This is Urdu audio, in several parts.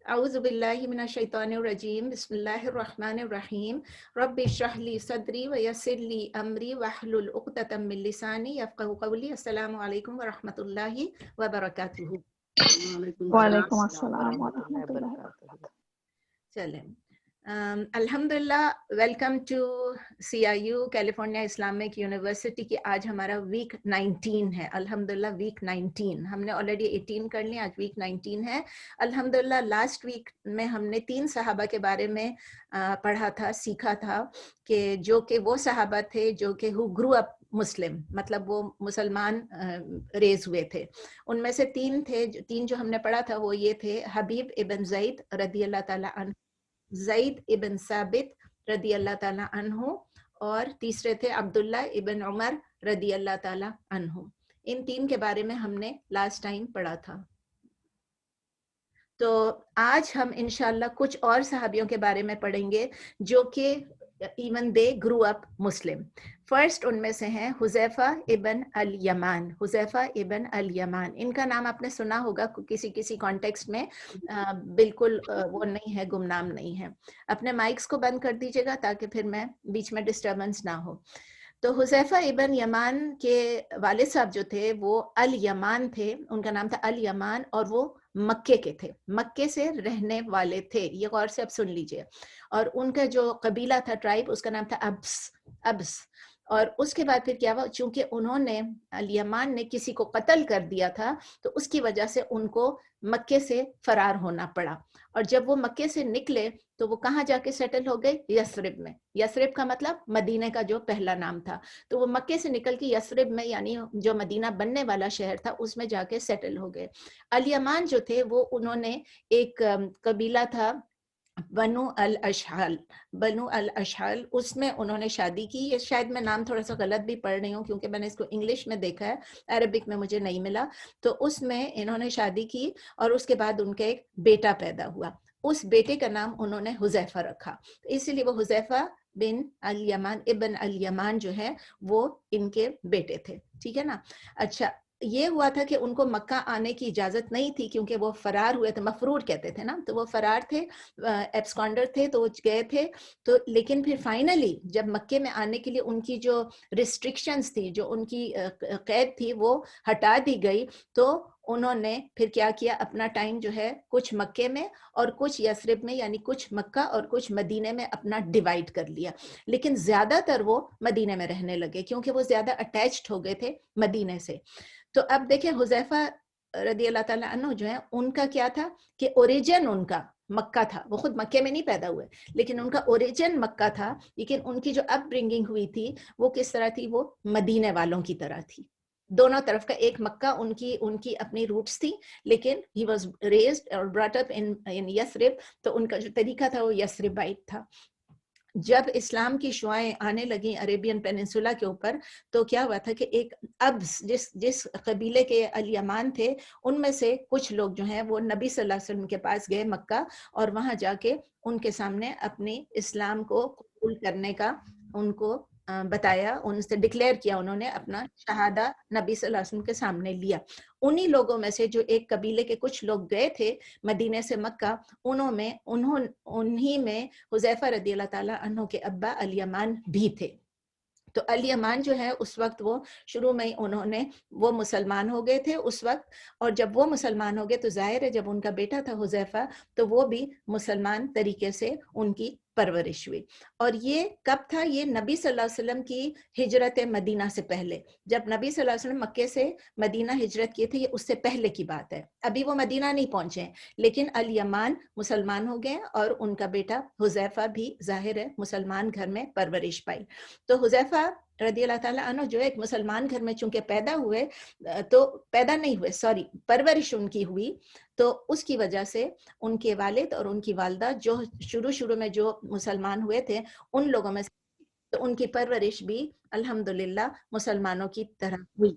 اعوذ باللہ من الشیطان الرجیم بسم اللہ الرحمن الرحیم رب اشرح لی صدری ویسر لی امری واحلل عقدۃ من لسانی یفقہوا قولی. السلام علیکم ورحمۃ اللہ وبرکاتہ. وعلیکم السلام ورحمۃ اللہ وبرکاتہ. چلیں الحمدللہ welcome to CIU California Islamic University کی. آج ہمارا ویک 19 ہے. الحمدللہ ویک 19 ہم نے آلریڈی 18 کر لی, آج ویک 19 ہے. الحمدللہ لاسٹ ویک میں ہم نے 3 صحابہ کے بارے میں پڑھا تھا, سیکھا تھا جو کہ وہ صحابہ تھے جو کہ who grew up مسلم, مطلب وہ مسلمان ریز ہوئے تھے. ان میں سے 3 تھے, 3 جو ہم نے پڑھا تھا وہ یہ تھے: حبیب ابن زید رضی اللہ تعالیٰ عنہ, زید ابن ثابت رضی اللہ تعالیٰ عنہ, اور تیسرے تھے عبداللہ ابن عمر رضی اللہ تعالیٰ عنہ. ان 3 کے بارے میں ہم نے لاسٹ ٹائم پڑھا تھا. تو آج ہم انشاءاللہ کچھ اور صحابیوں کے بارے میں پڑھیں گے جو کہ even they grow up Muslim. First in میں سے ہیں حذیفہ ابن الیمان. حذیفہ ابن الیمان, ان کا نام آپ نے سنا ہوگا کسی کانٹیکسٹ میں, بالکل وہ نہیں ہے, گمنام نہیں ہے. اپنے مائکس کو بند کر دیجیے گا تاکہ پھر میں بیچ میں ڈسٹربنس نہ ہو. تو حذیفہ ابن یمان کے والد صاحب جو تھے وہ الیمان تھے, ان کا نام تھا الیمان, اور وہ مکے کے تھے, مکے سے رہنے والے تھے. یہ غور سے اب سن لیجئے. اور ان کا جو قبیلہ تھا, ٹرائب, اس کا نام تھا ابس. اور اس کے بعد پھر کیا ہوا, چونکہ انہوں نے الیمان نے کسی کو قتل کر دیا تھا تو اس کی وجہ سے ان کو مکے سے فرار ہونا پڑا. اور جب وہ مکے سے نکلے تو وہ کہاں جا کے سیٹل ہو گئے؟ یثرب میں. یثرب کا مطلب مدینہ کا جو پہلا نام تھا. تو وہ مکے سے نکل کے یثرب میں, یعنی جو مدینہ بننے والا شہر تھا, اس میں جا کے سیٹل ہو گئے. الیمان جو تھے وہ انہوں نے ایک قبیلہ تھا بنو الاشحال. بنو الاشحال, اس میں انہوں نے شادی کی. یہ شاید میں نام تھوڑا سا غلط بھی پڑھ رہی ہوں کیونکہ میں نے اس کو انگلش میں دیکھا ہے, عربک میں مجھے نہیں ملا. تو اس میں انہوں نے شادی کی اور اس کے بعد ان کا ایک بیٹا پیدا ہوا. اس بیٹے کا نام انہوں نے حذیفہ رکھا, اسی لیے وہ حذیفہ بن الیمان ابن الیمان جو ہے وہ ان کے بیٹے تھے. ٹھیک ہے نا. اچھا, یہ ہوا تھا کہ ان کو مکہ آنے کی اجازت نہیں تھی کیونکہ وہ فرار ہوئے تھے, مفرور کہتے تھے نا, تو وہ فرار تھے, ایبسکانڈر تھے, تو وہ گئے تھے. تو لیکن پھر فائنلی جب مکے میں آنے کے لیے ان کی جو ریسٹرکشنز تھی, جو ان کی قید تھی, وہ ہٹا دی گئی. تو انہوں نے پھر کیا کیا, اپنا ٹائم جو ہے کچھ مکے میں اور کچھ یثرب میں, یعنی کچھ مکہ اور کچھ مدینے میں اپنا ڈیوائڈ کر لیا. لیکن زیادہ تر وہ مدینے میں رہنے لگے کیونکہ وہ زیادہ اٹیچڈ ہو گئے تھے مدینے سے. تو اب دیکھیں حذیفہ رضی اللہ تعالیٰ عنہ جو ہے, ان کا کیا تھا کہ اوریجن ان کا مکہ تھا. وہ خود مکے میں نہیں پیدا ہوئے لیکن ان کا اوریجن مکہ تھا, لیکن ان کی جو اپ برنگنگ ہوئی تھی وہ کس طرح تھی؟ وہ مدینے والوں کی طرح تھی. دونوں طرف کا ایک مکہ ان کی اپنی روٹس تھی, لیکن he was raised or brought up in Yathrib, تو ان کا جو طریقہ تھا وہ یثربائٹ تھا. جب اسلام کی شعائیں آنے لگیں عریبین پیننسولا کے اوپر, تو کیا ہوا تھا کہ ایک ابس, جس قبیلے کے الیمان تھے, ان میں سے کچھ لوگ جو ہیں وہ نبی صلی اللہ علیہ وسلم کے پاس گئے مکہ, اور وہاں جا کے ان کے سامنے اپنی اسلام کو قبول کرنے کا ان کو بتایا, ان سے ڈکلیئر کیا, انہوں نے اپنا شہادہ نبی صلی اللہ علیہ وسلم کے سامنے لیا. انہی لوگوں میں سے جو ایک قبیلے کے کچھ لوگ گئے تھے مدینے سے مکہ, انہی میں حذیفہ رضی اللہ تعالیٰ عنہ کے ابا الیمان بھی تھے. تو الیمان جو ہے اس وقت وہ شروع میں انہوں نے وہ مسلمان ہو گئے تھے اس وقت, اور جب وہ مسلمان ہو گئے تو ظاہر ہے جب ان کا بیٹا تھا حذیفہ تو وہ بھی مسلمان طریقے سے ان کی پرورش ہوئی. اور یہ کب تھا؟ یہ نبی صلی اللہ علیہ وسلم کی ہجرت مدینہ سے پہلے, جب نبی صلی اللہ علیہ وسلم مکے سے مدینہ ہجرت کیے تھے, یہ اس سے پہلے کی بات ہے. ابھی وہ مدینہ نہیں پہنچے, لیکن الیمان مسلمان ہو گئے اور ان کا بیٹا حذیفہ بھی ظاہر ہے مسلمان گھر میں پرورش پائی. تو حذیفہ رضی اللہ تعالیٰ عنہ جو ایک مسلمان گھر میں چونکہ پرورش ان کی ہوئی, تو اس کی وجہ سے ان کے والد اور ان کی والدہ جو شروع میں جو مسلمان ہوئے تھے ان لوگوں میں سے, تو ان کی پرورش بھی الحمدللہ مسلمانوں کی طرح ہوئی.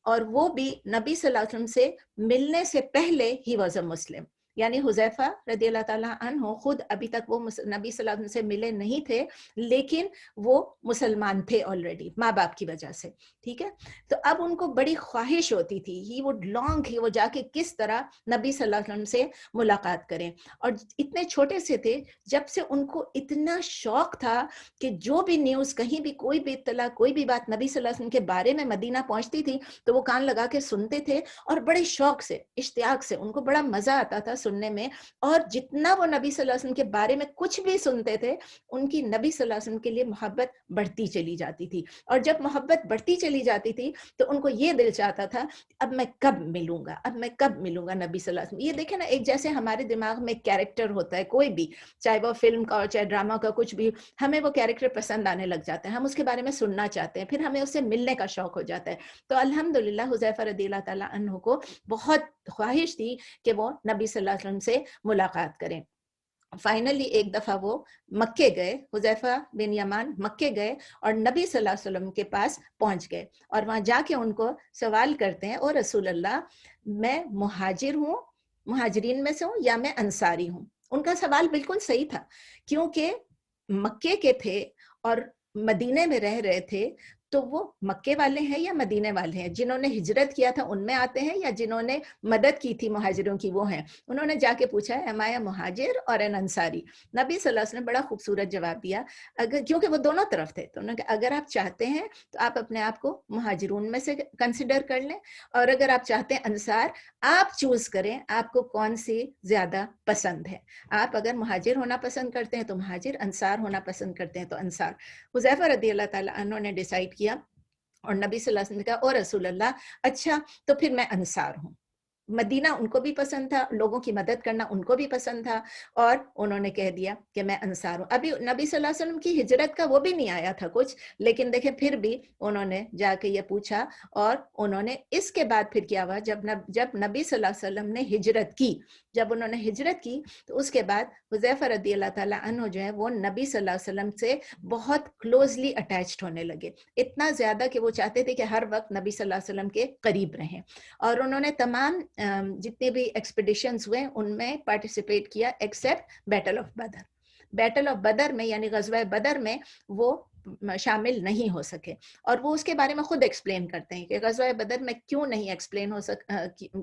اور وہ بھی نبی صلی اللہ علیہ وسلم سے ملنے سے پہلے ہی واز اے مسلم, یعنی حذیفہ رضی اللہ تعالیٰ عنہ خود ابھی تک وہ نبی صلی اللہ علیہ وسلم سے ملے نہیں تھے، لیکن وہ مسلمان تھے آلریڈی ماں باپ کی وجہ سے، ٹھیک ہے. تو اب ان کو بڑی خواہش ہوتی تھی، ہی وڈ لانگ کہ وہ جا کے کس طرح نبی صلی اللہ علیہ وسلم سے ملاقات کریں. اور اتنے چھوٹے سے تھے جب سے ان کو اتنا شوق تھا کہ جو بھی نیوز، کہیں بھی کوئی بھی اطلاع، کوئی بھی بات نبی صلی اللہ علیہ وسلم کے بارے میں مدینہ پہنچتی تھی تو وہ کان لگا کے سنتے تھے، اور بڑے شوق سے، اشتیاق سے، ان کو بڑا مزہ آتا تھا سننے میں. اور جتنا وہ نبی صلی اللہ علیہ وسلم کے بارے میں کچھ بھی سنتے تھے، ان کی نبی صلی اللہ علیہ وسلم کے لیے محبت بڑھتی چلی جاتی تھی. اور جب محبت بڑھتی چلی جاتی تھی تو ان کو یہ دل چاہتا تھا اب میں کب ملوں گا، اب میں کب ملوں گا نبی صلی اللہ علیہ وسلم. یہ دیکھیں نا، ایک جیسے ہمارے دماغ میں ایک کیریکٹر ہوتا ہے کوئی بھی، چاہے وہ فلم کا اور چاہے ڈرامہ کا، کچھ بھی، ہمیں وہ کیریکٹر پسند آنے لگ جاتا ہے، ہم اس کے بارے میں سننا چاہتے ہیں، پھر ہمیں اس سے ملنے کا شوق ہو جاتا ہے. تو الحمدللہ حذیفہ رضی اللہ تعالیٰ عنہ کو بہت خواہش تھی کہ وہ نبی صلی اللہ علیہ وسلم سے ملاقات کریں. فائنلی ایک دفعہ وہ مکے گئے، حذیفہ بن یمان مکے گئے اور نبی صلی اللہ علیہ وسلم کے پاس پہنچ گئے، اور وہاں جا کے ان کو سوال کرتے ہیں، او رسول اللہ، میں مہاجر ہوں، مہاجرین میں سے ہوں یا میں انصاری ہوں؟ ان کا سوال بالکل صحیح تھا، کیونکہ مکے کے تھے اور مدینے میں رہ رہے تھے، تو وہ مکے والے ہیں یا مدینے والے ہیں؟ جنہوں نے ہجرت کیا تھا ان میں آتے ہیں یا جنہوں نے مدد کی تھی مہاجروں کی وہ ہیں؟ انہوں نے جا کے پوچھا ہے ہمارا مہاجر اور این انصاری. نبی صلی اللہ علیہ وسلم نے بڑا خوبصورت جواب دیا، اگر، کیونکہ وہ دونوں طرف تھے، تو انہوں نے کہا اگر آپ چاہتے ہیں تو آپ اپنے آپ کو مہاجرون میں سے کنسیڈر کر لیں، اور اگر آپ چاہتے ہیں انصار، آپ چوز کریں آپ کو کون سی زیادہ پسند ہے. آپ اگر مہاجر ہونا پسند کرتے ہیں تو مہاجر، انصار ہونا پسند کرتے ہیں تو انصار. حذیفہ رضی اللہ تعالیٰ عنہ نے ڈیسائیڈ کیا، اور نبی صلی اللہ علیہ وسلم نے کہا او رسول اللہ، اچھا تو پھر میں انصار ہوں. مدینہ ان کو بھی پسند تھا، لوگوں کی مدد کرنا ان کو بھی پسند تھا، اور انہوں نے کہہ دیا کہ میں انصار ہوں. ابھی نبی صلی اللہ علیہ وسلم کی ہجرت کا وہ بھی نہیں آیا تھا کچھ، لیکن دیکھیں پھر بھی انہوں نے جا کے یہ پوچھا، اور انہوں نے اس کے بعد پھر کیا ہوا، جب نبی صلی اللہ علیہ وسلم نے ہجرت کی، جب انہوں نے ہجرت کی تو اس کے بعد حذیفہ رضی اللہ تعالیٰ عنہ جو ہے وہ نبی صلی اللہ علیہ وسلم سے بہت کلوزلی اٹیچڈ ہونے لگے، اتنا زیادہ کہ وہ چاہتے تھے کہ ہر وقت نبی صلی اللہ علیہ وسلم کے قریب رہیں. اور انہوں نے تمام جتنے بھی ایکسپیڈیشنز ہوئے ان میں پارٹیسپیٹ کیا except battle of Badr. Battle of Badr میں یعنی غزوہ بدر میں وہ شامل نہیں ہو سکے، اور وہ اس کے بارے میں خود ایکسپلین کرتے ہیں کہ غزوہ بدر میں کیوں نہیں ایکسپلین ہو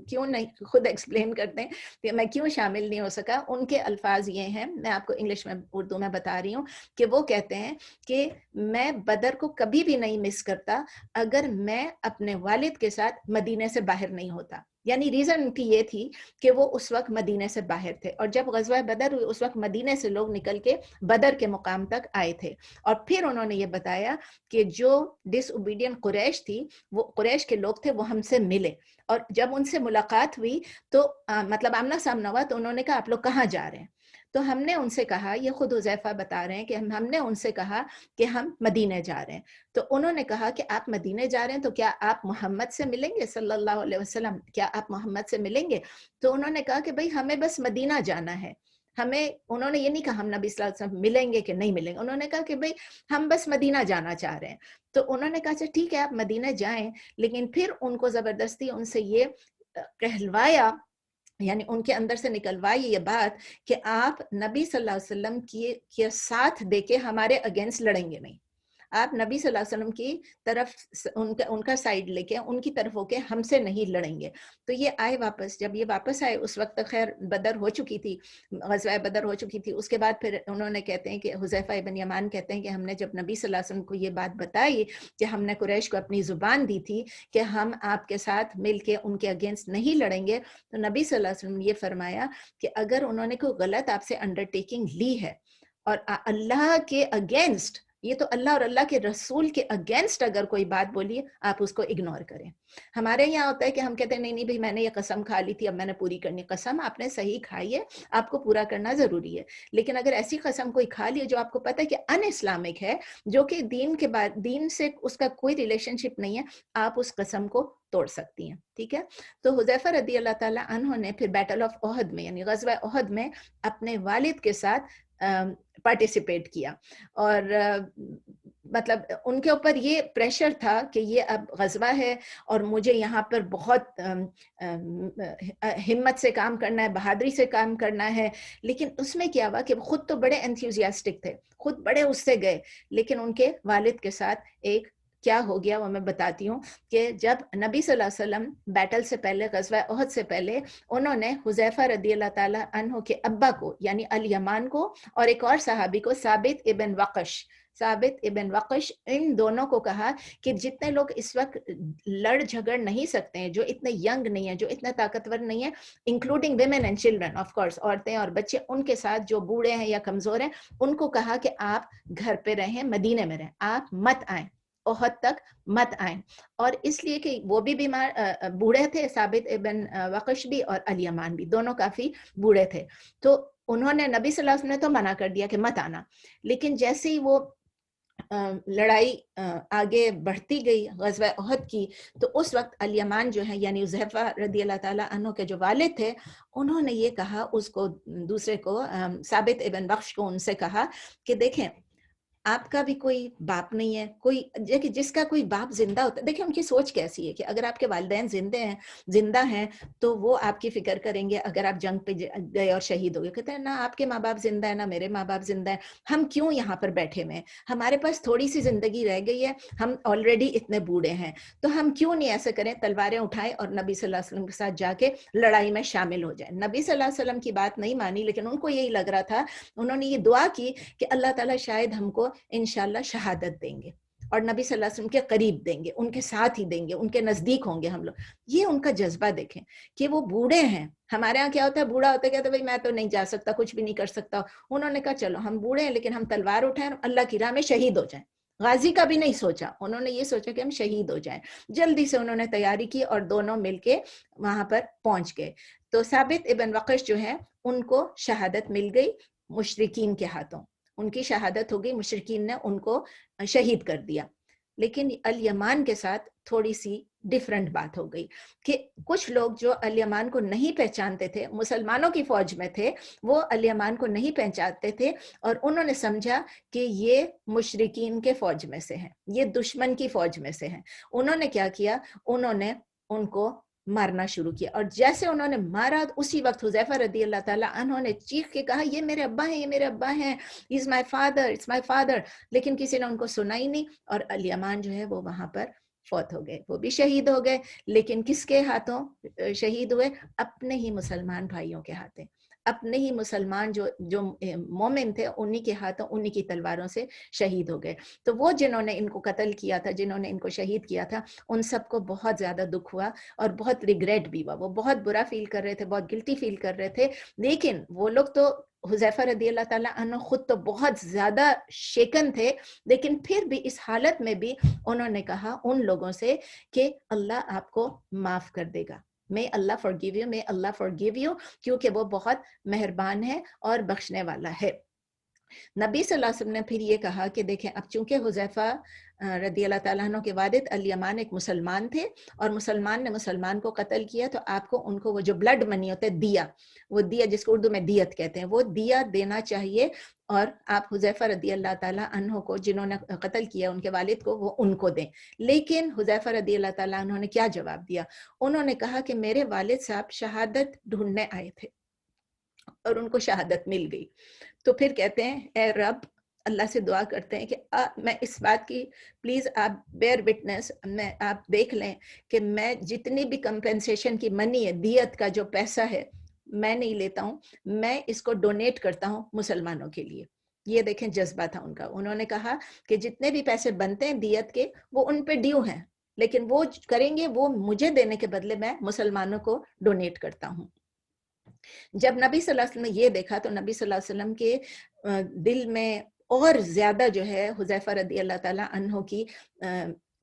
کیوں نہیں، خود ایکسپلین کرتے ہیں کہ میں کیوں شامل نہیں ہو سکا. ان کے الفاظ یہ ہیں، میں آپ کو انگلش میں اردو میں بتا رہی ہوں، کہ وہ کہتے ہیں کہ میں بدر کو کبھی بھی نہیں مس کرتا اگر میں اپنے والد کے ساتھ مدینے سے باہر نہیں ہوتا. یعنی ریزن ان کی یہ تھی کہ وہ اس وقت مدینے سے باہر تھے، اور جب غزوہ بدر ہوئی اس وقت مدینے سے لوگ نکل کے بدر کے مقام تک آئے تھے. اور پھر انہوں نے یہ بتایا کہ جو ڈس اوبیڈین قریش تھی، وہ قریش کے لوگ تھے، وہ ہم سے ملے، اور جب ان سے ملاقات ہوئی تو مطلب آمنا سامنا ہوا، تو انہوں نے کہا آپ لوگ کہاں جا رہے ہیں؟ تو ہم نے ان سے کہا، یہ خود حذیفہ بتا رہے ہیں کہ ہم نے ان سے کہا کہ ہم مدینے جا رہے ہیں. تو انہوں نے کہا کہ آپ مدینے جا رہے ہیں تو کیا آپ محمد سے ملیں گے صلی اللہ علیہ وسلم، کیا آپ محمد سے ملیں گے؟ تو انہوں نے کہا کہ بھئی ہمیں بس مدینہ جانا ہے، ہمیں، انہوں نے یہ نہیں کہا ہم نبی صلی اللہ علیہ وسلم ملیں گے کہ نہیں ملیں گے، انہوں نے کہا کہ بھئی ہم بس مدینہ جانا چاہ رہے ہیں. تو انہوں نے کہا اچھا ٹھیک ہے آپ مدینہ جائیں، لیکن پھر ان کو زبردستی ان سے یہ کہلوایا، یعنی ان کے اندر سے نکلوائی یہ بات کہ آپ نبی صلی اللہ علیہ وسلم کے ساتھ دے کے ہمارے اگینسٹ لڑیں گے نہیں، آپ نبی صلی اللہ علیہ وسلم کی طرف ان کا سائیڈ لے کے ان کی طرف ہو کے ہم سے نہیں لڑیں گے. تو یہ آئے واپس، جب یہ واپس آئے اس وقت خیر بدر ہو چکی تھی، غزوہ بدر ہو چکی تھی. اس کے بعد پھر انہوں نے کہتے ہیں کہ حذیفہ ابن یمان کہتے ہیں کہ ہم نے جب نبی صلی اللہ علیہ وسلم کو یہ بات بتائی کہ ہم نے قریش کو اپنی زبان دی تھی کہ ہم آپ کے ساتھ مل کے ان کے اگینسٹ نہیں لڑیں گے، تو نبی صلی اللہ علیہ وسلم نے یہ فرمایا کہ اگر انہوں نے کوئی غلط آپ سے انڈرٹیکنگ لی ہے اور اللہ کے اگینسٹ، یہ تو اللہ اور اللہ کے رسول کے اگینسٹ اگر کوئی بات بولی، آپ اس کو اگنور کریں. ہمارے یہاں ہوتا ہے کہ ہم کہتے ہیں نہیں بھائی میں نے یہ قسم کھا لی تھی اب میں نے پوری کرنی. قسم آپ نے صحیح کھائی ہے، آپ کو پورا کرنا ضروری ہے، لیکن اگر ایسی قسم کوئی کھا لی جو آپ کو پتہ ہے کہ ان اسلامک ہے، جو کہ دین سے اس کا کوئی ریلیشن شپ نہیں ہے، آپ اس قسم کو توڑ سکتی ہیں. ٹھیک ہے. تو حذیفہ رضی اللہ تعالیٰ عنہ نے پھر بیٹل آف احد میں یعنی غزوہ احد میں اپنے والد کے ساتھ پارٹیسپیٹ کیا، اور مطلب ان کے اوپر یہ پریشر تھا کہ یہ اب غزوہ ہے اور مجھے یہاں پر بہت ہمت سے کام کرنا ہے، بہادری سے کام کرنا ہے. لیکن اس میں کیا ہوا کہ وہ خود تو بڑے انتھوزیاسٹک تھے، خود بڑے اس سے گئے، لیکن ان کے والد کے ساتھ ایک کیا ہو گیا وہ میں بتاتی ہوں کہ جب نبی صلی اللہ علیہ وسلم بیٹل سے پہلے، غزوہ احد سے پہلے، انہوں نے حذیفہ رضی اللہ تعالیٰ عنہ کے ابا کو یعنی الیمان کو اور ایک اور صحابی کو ثابت ابن وقش ان دونوں کو کہا کہ جتنے لوگ اس وقت لڑ جھگڑ نہیں سکتے ہیں، جو اتنے ینگ نہیں ہیں، جو اتنے طاقتور نہیں ہیں، including women and children of course, عورتیں اور بچے، ان کے ساتھ جو بوڑھے ہیں یا کمزور ہیں، ان کو کہا کہ آپ گھر پہ رہیں، مدینے میں رہیں، آپ مت آئیں، احد تک مت آئیں. اور اس لیے کہ وہ بھی بیمار بوڑھے تھے، ثابت ابن وقش بھی اور الیمان بھی، دونوں کافی بوڑھے تھے. تو انہوں نے نبی صلی اللہ علیہ وسلم نے تو منع کر دیا کہ مت آنا. لیکن جیسے ہی وہ لڑائی آگے بڑھتی گئی غزوہ احد کی، تو اس وقت الیمان جو ہے یعنی حذیفہ رضی اللہ تعالیٰ عنہ کے جو والد تھے، انہوں نے یہ کہا اس کو، دوسرے کو، ثابت ابن بخش کو، ان سے کہا کہ دیکھیں آپ کا بھی کوئی باپ نہیں ہے، کوئی جس کا کوئی باپ زندہ ہوتا ہے، دیکھیں ان کی سوچ کیسی ہے کہ اگر آپ کے والدین زندہ ہیں تو وہ آپ کی فکر کریں گے اگر آپ جنگ پہ گئے اور شہید ہو گئے. کہتے ہیں نہ آپ کے ماں باپ زندہ ہیں، نہ میرے ماں باپ زندہ ہیں، ہم کیوں یہاں پر بیٹھے ہوئے ہیں، ہمارے پاس تھوڑی سی زندگی رہ گئی ہے، ہم آلریڈی اتنے بوڑھے ہیں، تو ہم کیوں نہیں ایسے کریں، تلواریں اٹھائیں اور نبی صلی اللہ علیہ وسلم کے ساتھ جا کے لڑائی میں شامل ہو جائیں. نبی صلی اللہ علیہ وسلم کی بات نہیں مانی، لیکن ان کو یہی لگ رہا تھا، انہوں نے یہ دعا کی کہ اللہ تعالیٰ شاید ہم کو انشاءاللہ شہادت دیں گے اور نبی صلی اللہ علیہ وسلم کے قریب دیں گے، ان کے ساتھ ہی دیں گے، ان کے نزدیک ہوں گے ہم لوگ. یہ ان کا جذبہ دیکھیں کہ وہ بوڑھے ہیں. ہمارے ہاں کیا ہوتا ہے، بوڑھا ہوتا ہے کہتا ہے بھائی میں تو نہیں جا سکتا، کچھ بھی نہیں کر سکتا. انہوں نے کہا چلو ہم بوڑھے ہیں لیکن ہم تلوار اٹھائیں اور اللہ کی راہ میں شہید ہو جائیں. غازی کا بھی نہیں سوچا، انہوں نے یہ سوچا کہ ہم شہید ہو جائیں. جلدی سے انہوں نے تیاری کی اور دونوں مل کے وہاں پر پہنچ گئے. تو ثابت ابن وقش جو ہے ان کو شہادت مل گئی مشرکین کے ہاتھوں، ان کی شہادت ہو گئی، مشرکین نے ان کو شہید کر دیا. لیکن الیمان کے ساتھ تھوڑی سی ڈیفرنٹ بات ہو گئی کہ کچھ لوگ جو الیمان کو نہیں پہچانتے تھے، مسلمانوں کی فوج میں تھے، وہ الیمان کو نہیں پہچانتے تھے اور انہوں نے سمجھا کہ یہ مشرکین کے فوج میں سے ہیں، یہ دشمن کی فوج میں سے ہیں. انہوں نے کیا کیا، انہوں نے ان کو مارنا شروع کیا. اور جیسے انہوں نے مارا، اسی وقت حذیفہ رضی اللہ تعالیٰ عنہ نے چیخ کے کہا یہ میرے ابا ہیں، یہ میرے ابا ہیں، He's my father, it's my father. لیکن کسی نے ان کو سنا ہی نہیں اور الیمان جو ہے وہ وہاں پر فوت ہو گئے، وہ بھی شہید ہو گئے. لیکن کس کے ہاتھوں شہید ہوئے؟ اپنے ہی مسلمان بھائیوں کے ہاتھوں، اپنے ہی مسلمان جو مومن تھے انہی کے ہاتھوں، انہی کی تلواروں سے شہید ہو گئے. تو وہ جنہوں نے ان کو قتل کیا تھا، جنہوں نے ان کو شہید کیا تھا، ان سب کو بہت زیادہ دکھ ہوا اور بہت ریگریٹ بھی ہوا. وہ بہت برا فیل کر رہے تھے، بہت گلٹی فیل کر رہے تھے. لیکن وہ لوگ تو، حذیفہ رضی اللہ تعالیٰ عنہ خود تو بہت زیادہ شیکن تھے، لیکن پھر بھی اس حالت میں بھی انہوں نے کہا ان لوگوں سے کہ اللہ آپ کو معاف کر دے گا، may Allah forgive you, may Allah forgive you، کیونکہ وہ بہت مہربان ہے اور بخشنے والا ہے. نبی صلی اللہ علیہ وسلم نے پھر یہ کہا کہ دیکھیں اب چونکہ حذیفہ رضی اللہ تعالیٰ عنہ کے والد الیمان ایک مسلمان تھے اور مسلمان نے مسلمان کو قتل کیا، تو آپ کو ان کو وہ جو بلڈ منی ہوتا ہے، دیا، وہ دیا جس کو اردو میں دیت کہتے ہیں، وہ دیا دینا چاہیے. اور آپ حذیفہ رضی اللہ تعالیٰ عنہ کو، جنہوں نے قتل کیا ان کے والد کو، وہ ان کو دیں. لیکن حذیفہ رضی اللہ تعالیٰ عنہ نے کیا جواب دیا؟ انہوں نے کہا کہ میرے والد صاحب شہادت ڈھونڈنے آئے تھے اور ان کو شہادت مل گئی. تو پھر کہتے ہیں اے رب، اللہ سے دعا کرتے ہیں کہ میں اس بات کی پلیز آپ بیئر وٹنس، آپ دیکھ لیں کہ میں جتنی بھی کمپنسیشن کی منی ہے، دیت کا جو پیسہ ہے، میں نہیں لیتا ہوں، میں اس کو ڈونیٹ کرتا ہوں مسلمانوں کے لیے. یہ دیکھیں جذبہ تھا ان کا. انہوں نے کہا کہ جتنے بھی پیسے بنتے ہیں دیت کے، وہ ان پہ ڈیو ہیں، لیکن وہ کریں گے، وہ مجھے دینے کے بدلے میں مسلمانوں کو ڈونیٹ کرتا ہوں. جب نبی صلی اللہ علیہ وسلم نے یہ دیکھا تو نبی صلی اللہ علیہ وسلم کے دل میں اور زیادہ جو ہے حذیفہ رضی اللہ تعالیٰ عنہ کی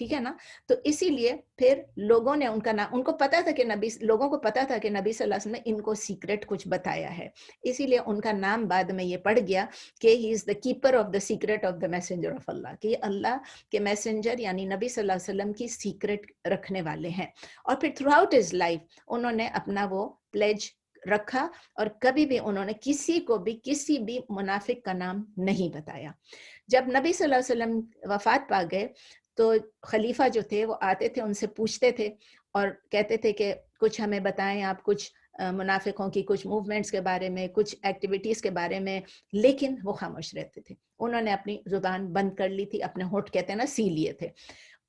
ٹھیک ہے نا. تو اسی لیے پھر لوگوں نے ان کا نام, ان کو پتا تھا کہ لوگوں کو پتا تھا کہ نبی صلی اللہ علیہ وسلم نے ان کو سیکرٹ کچھ بتایا ہے, اسی لیے ان کا نام بعد میں یہ پڑ گیا کہ he is the keeper of the secret of the messenger of Allah, کہ یہ اللہ کے میسنجر یعنی نبی صلی اللہ علیہ وسلم کی سیکرٹ رکھنے والے ہیں. اور پھر تھرو آؤٹ ہز لائف انہوں نے اپنا وہ پلیج رکھا, اور کبھی بھی انہوں نے کسی کو بھی کسی بھی منافق کا نام نہیں بتایا. جب نبی صلی اللہ علیہ وسلم وفات پا گئے تو خلیفہ جو تھے وہ آتے تھے, ان سے پوچھتے تھے اور کہتے تھے کہ کچھ ہمیں بتائیں آپ, کچھ منافقوں کی کچھ موومنٹس کے بارے میں, کچھ ایکٹیویٹیز کے بارے میں, لیکن وہ خاموش رہتے تھے. انہوں نے اپنی زبان بند کر لی تھی, اپنے ہونٹ کہتے ہیں نا سی لیے تھے.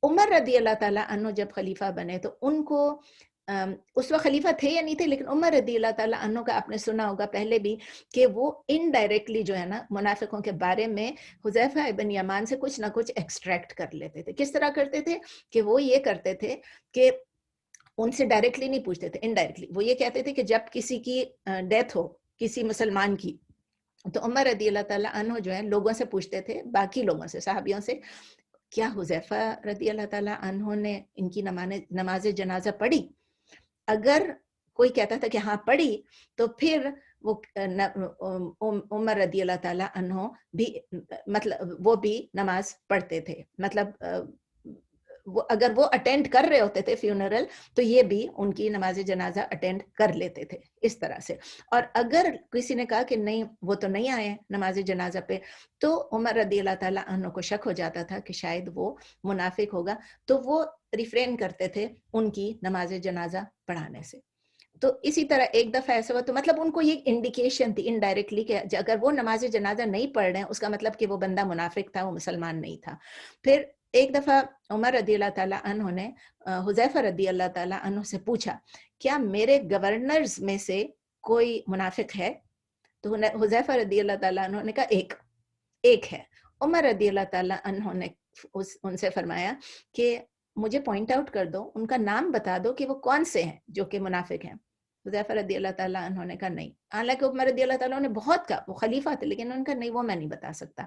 عمر رضی اللہ تعالیٰ عنہ جب خلیفہ بنے تو ان کو اس وقت خلیفہ تھے یا نہیں تھے, لیکن عمر رضی اللہ تعالیٰ عنہ کا آپ نے سنا ہوگا پہلے بھی کہ وہ انڈائریکٹلی جو ہے نا منافقوں کے بارے میں حذیفہ ابن یمان سے کچھ نہ کچھ ایکسٹریکٹ کر لیتے تھے. کس طرح کرتے تھے کہ وہ یہ کرتے تھے کہ ان سے ڈائریکٹلی نہیں پوچھتے تھے, انڈائریکٹلی وہ یہ کہتے تھے کہ جب کسی کی ڈیتھ ہو کسی مسلمان کی, تو عمر رضی اللہ تعالیٰ عنہ جو ہے لوگوں سے پوچھتے تھے, باقی لوگوں سے, صحابیوں سے, کیا حذیفہ رضی اللہ تعالیٰ عنہ نے ان کی نماز جنازہ پڑھی؟ اگر کوئی کہتا تھا کہ ہاں پڑھی, تو پھر وہ عمر رضی اللہ تعالیٰ عنہ بھی مطلب وہ بھی نماز پڑھتے تھے, مطلب اگر وہ اٹینڈ کر رہے ہوتے تھے فیونرل تو یہ بھی ان کی نماز جنازہ اٹینڈ کر لیتے تھے اس طرح سے. اور اگر کسی نے کہا کہ نہیں وہ تو نہیں آئے نماز جنازہ پہ, تو عمر رضی اللہ تعالیٰ عنہ کو شک ہو جاتا تھا کہ شاید وہ منافق ہوگا, تو وہ ریفرین کرتے تھے ان کی نماز جنازہ پڑھانے سے. تو اسی طرح ایک دفعہ ایسا ہوا, تو مطلب ان کو یہ انڈیکیشن تھی انڈائریکٹلی کہ اگر وہ نماز جنازہ نہیں پڑھ رہے ہیں اس کا مطلب کہ وہ بندہ منافق تھا, وہ مسلمان نہیں تھا. پھر ایک دفعہ عمر رضی اللہ تعالیٰ عنہ نے حذیفہ رضی اللہ تعالیٰ عنہ سے پوچھا کیا میرے گورنرز میں سے کوئی منافق ہے؟ تو حذیفہ رضی اللہ تعالیٰ عنہ نے کہا ایک ہے. عمر رضی اللہ تعالیٰ عنہ نے ان سے فرمایا کہ مجھے پوائنٹ آؤٹ کر دو, ان کا نام بتا دو کہ وہ کون سے ہیں جو کہ منافق ہیں. حذیفہ رضی اللہ تعالیٰ عنہ نے کہا نہیں, حالانکہ عمر رضی اللہ تعالیٰ عنہ نے بہت کہا, وہ خلیفہ تھے, لیکن انہوں نے کہا نہیں وہ میں نہیں بتا سکتا.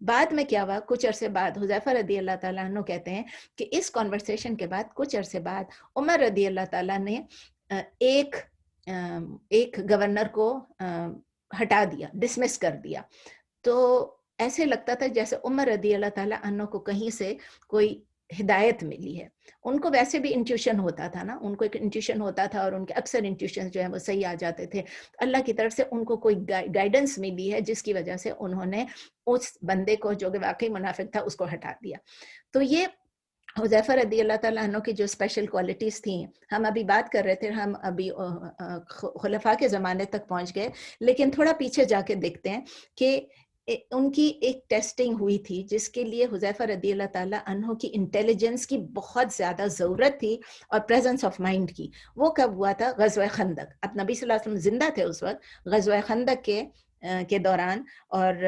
بعد میں کیا ہوا, کچھ عرصے بعد حذیفہ رضی اللہ تعالیٰ عنہ کہتے ہیں کہ اس کانورسیشن کے بعد کچھ عرصے بعد عمر رضی اللہ تعالیٰ نے ایک گورنر کو ہٹا دیا, ڈسمس کر دیا. تو ایسے لگتا تھا جیسے عمر رضی اللہ تعالیٰ عنہ کو کہیں سے کوئی ہدایت ملی ہے. ان کو ویسے بھی انٹیوشن ہوتا تھا نا, ان کو ایک انٹیوشن ہوتا تھا, اور ان کے اکثر انٹیوشن جو ہیں وہ صحیح آ جاتے تھے. اللہ کی طرف سے ان کو کوئی گائیڈنس ملی ہے جس کی وجہ سے انہوں نے اس بندے کو جو کہ واقعی منافق تھا اس کو ہٹا دیا. تو یہ حذیفہ رضی اللہ تعالیٰ عنہ کی جو اسپیشل کوالٹیز تھیں, ہم ابھی بات کر رہے تھے, ہم ابھی خلفاء کے زمانے تک پہنچ گئے, لیکن تھوڑا پیچھے جا کے دیکھتے ہیں کہ ان کی ایک ٹیسٹنگ ہوئی تھی جس کے لیے حذیفہ رضی اللہ تعالیٰ عنہ کی انٹیلیجنس کی بہت زیادہ ضرورت تھی اور پریزنس آف مائنڈ کی. وہ کب ہوا تھا؟ غزوہ خندق. اب نبی صلی اللہ علیہ وسلم زندہ تھے اس وقت, غزوہ خندق کے دوران, اور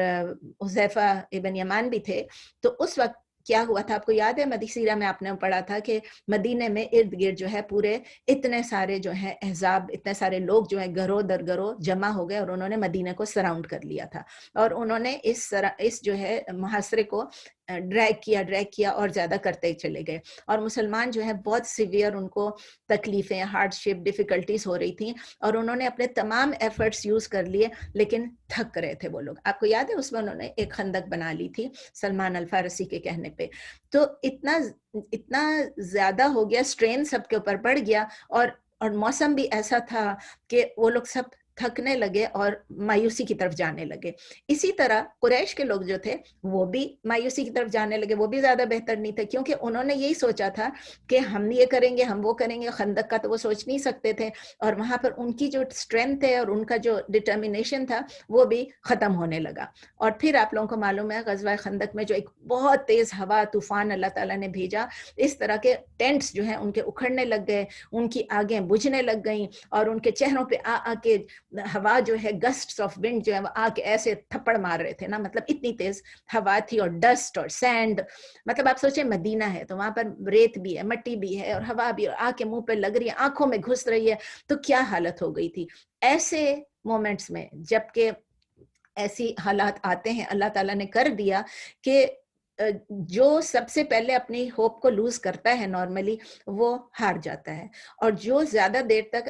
حذیفہ ابن یمان بھی تھے. تو اس وقت کیا ہوا تھا آپ کو یاد ہے؟ مدینہ سیرہ میں آپ نے پڑھا تھا کہ مدینے میں ارد گرد جو ہے پورے اتنے سارے جو ہیں احزاب, اتنے سارے لوگ جو ہیں گروہ در گروہ جمع ہو گئے, اور انہوں نے مدینے کو سراؤنڈ کر لیا تھا, اور انہوں نے اس جو ہے محاصرے کو ڈریگ کیا اور زیادہ کرتے چلے گئے. اور مسلمان جو ہے بہت سیویئر, ان کو تکلیفیں, ہارڈ شپ, ڈیفیکلٹیز ہو رہی تھیں, اور انہوں نے اپنے تمام ایفرٹس یوز کر لیے, لیکن تھک رہے تھے وہ لوگ. آپ کو یاد ہے اس میں انہوں نے ایک خندق بنا لی تھی سلمان الفارسی کے کہنے پہ. تو اتنا زیادہ ہو گیا, اسٹرین سب کے اوپر پڑ گیا, اور موسم بھی ایسا تھا کہ وہ لوگ سب تھکنے لگے اور مایوسی کی طرف جانے لگے. اسی طرح قریش کے لوگ جو تھے وہ بھی مایوسی کی طرف جانے لگے, وہ بھی زیادہ بہتر نہیں تھے, کیونکہ انہوں نے یہی سوچا تھا کہ ہم یہ کریں گے, ہم وہ کریں گے. خندق کا تو وہ سوچ نہیں سکتے تھے, اور وہاں پر ان کی جو اسٹرینتھ ہے اور ان کا جو ڈٹرمینیشن تھا وہ بھی ختم ہونے لگا. اور پھر آپ لوگوں کو معلوم ہے غزوہ خندق میں جو ایک بہت تیز ہوا طوفان اللہ تعالیٰ نے بھیجا, اس طرح کے ٹینٹس جو ہیں ان کے اکھڑنے لگ گئے, ان کی آگیں بجھنے لگ گئیں, اور ان کے چہروں پہ آ کے ہوا جو ہے, گسٹس آف ونڈ جو ہے وہ آ کے ایسے تھپڑ مار رہے تھے نا, مطلب اتنی تیز ہوا تھی, اور ڈسٹ اور سینڈ. مطلب آپ سوچیں مدینہ ہے تو وہاں پر ریت بھی ہے, مٹی بھی ہے, اور ہوا بھی, اور آ کے منہ پہ لگ رہی ہے, آنکھوں میں گھس رہی ہے, تو کیا حالت ہو گئی تھی. ایسے مومنٹس میں جب کہ ایسی حالات آتے ہیں, اللہ تعالیٰ نے کر دیا کہ جو سب سے پہلے اپنی ہوپ کو لوز کرتا ہے نارملی وہ ہار جاتا ہے، اور جو زیادہ دیر تک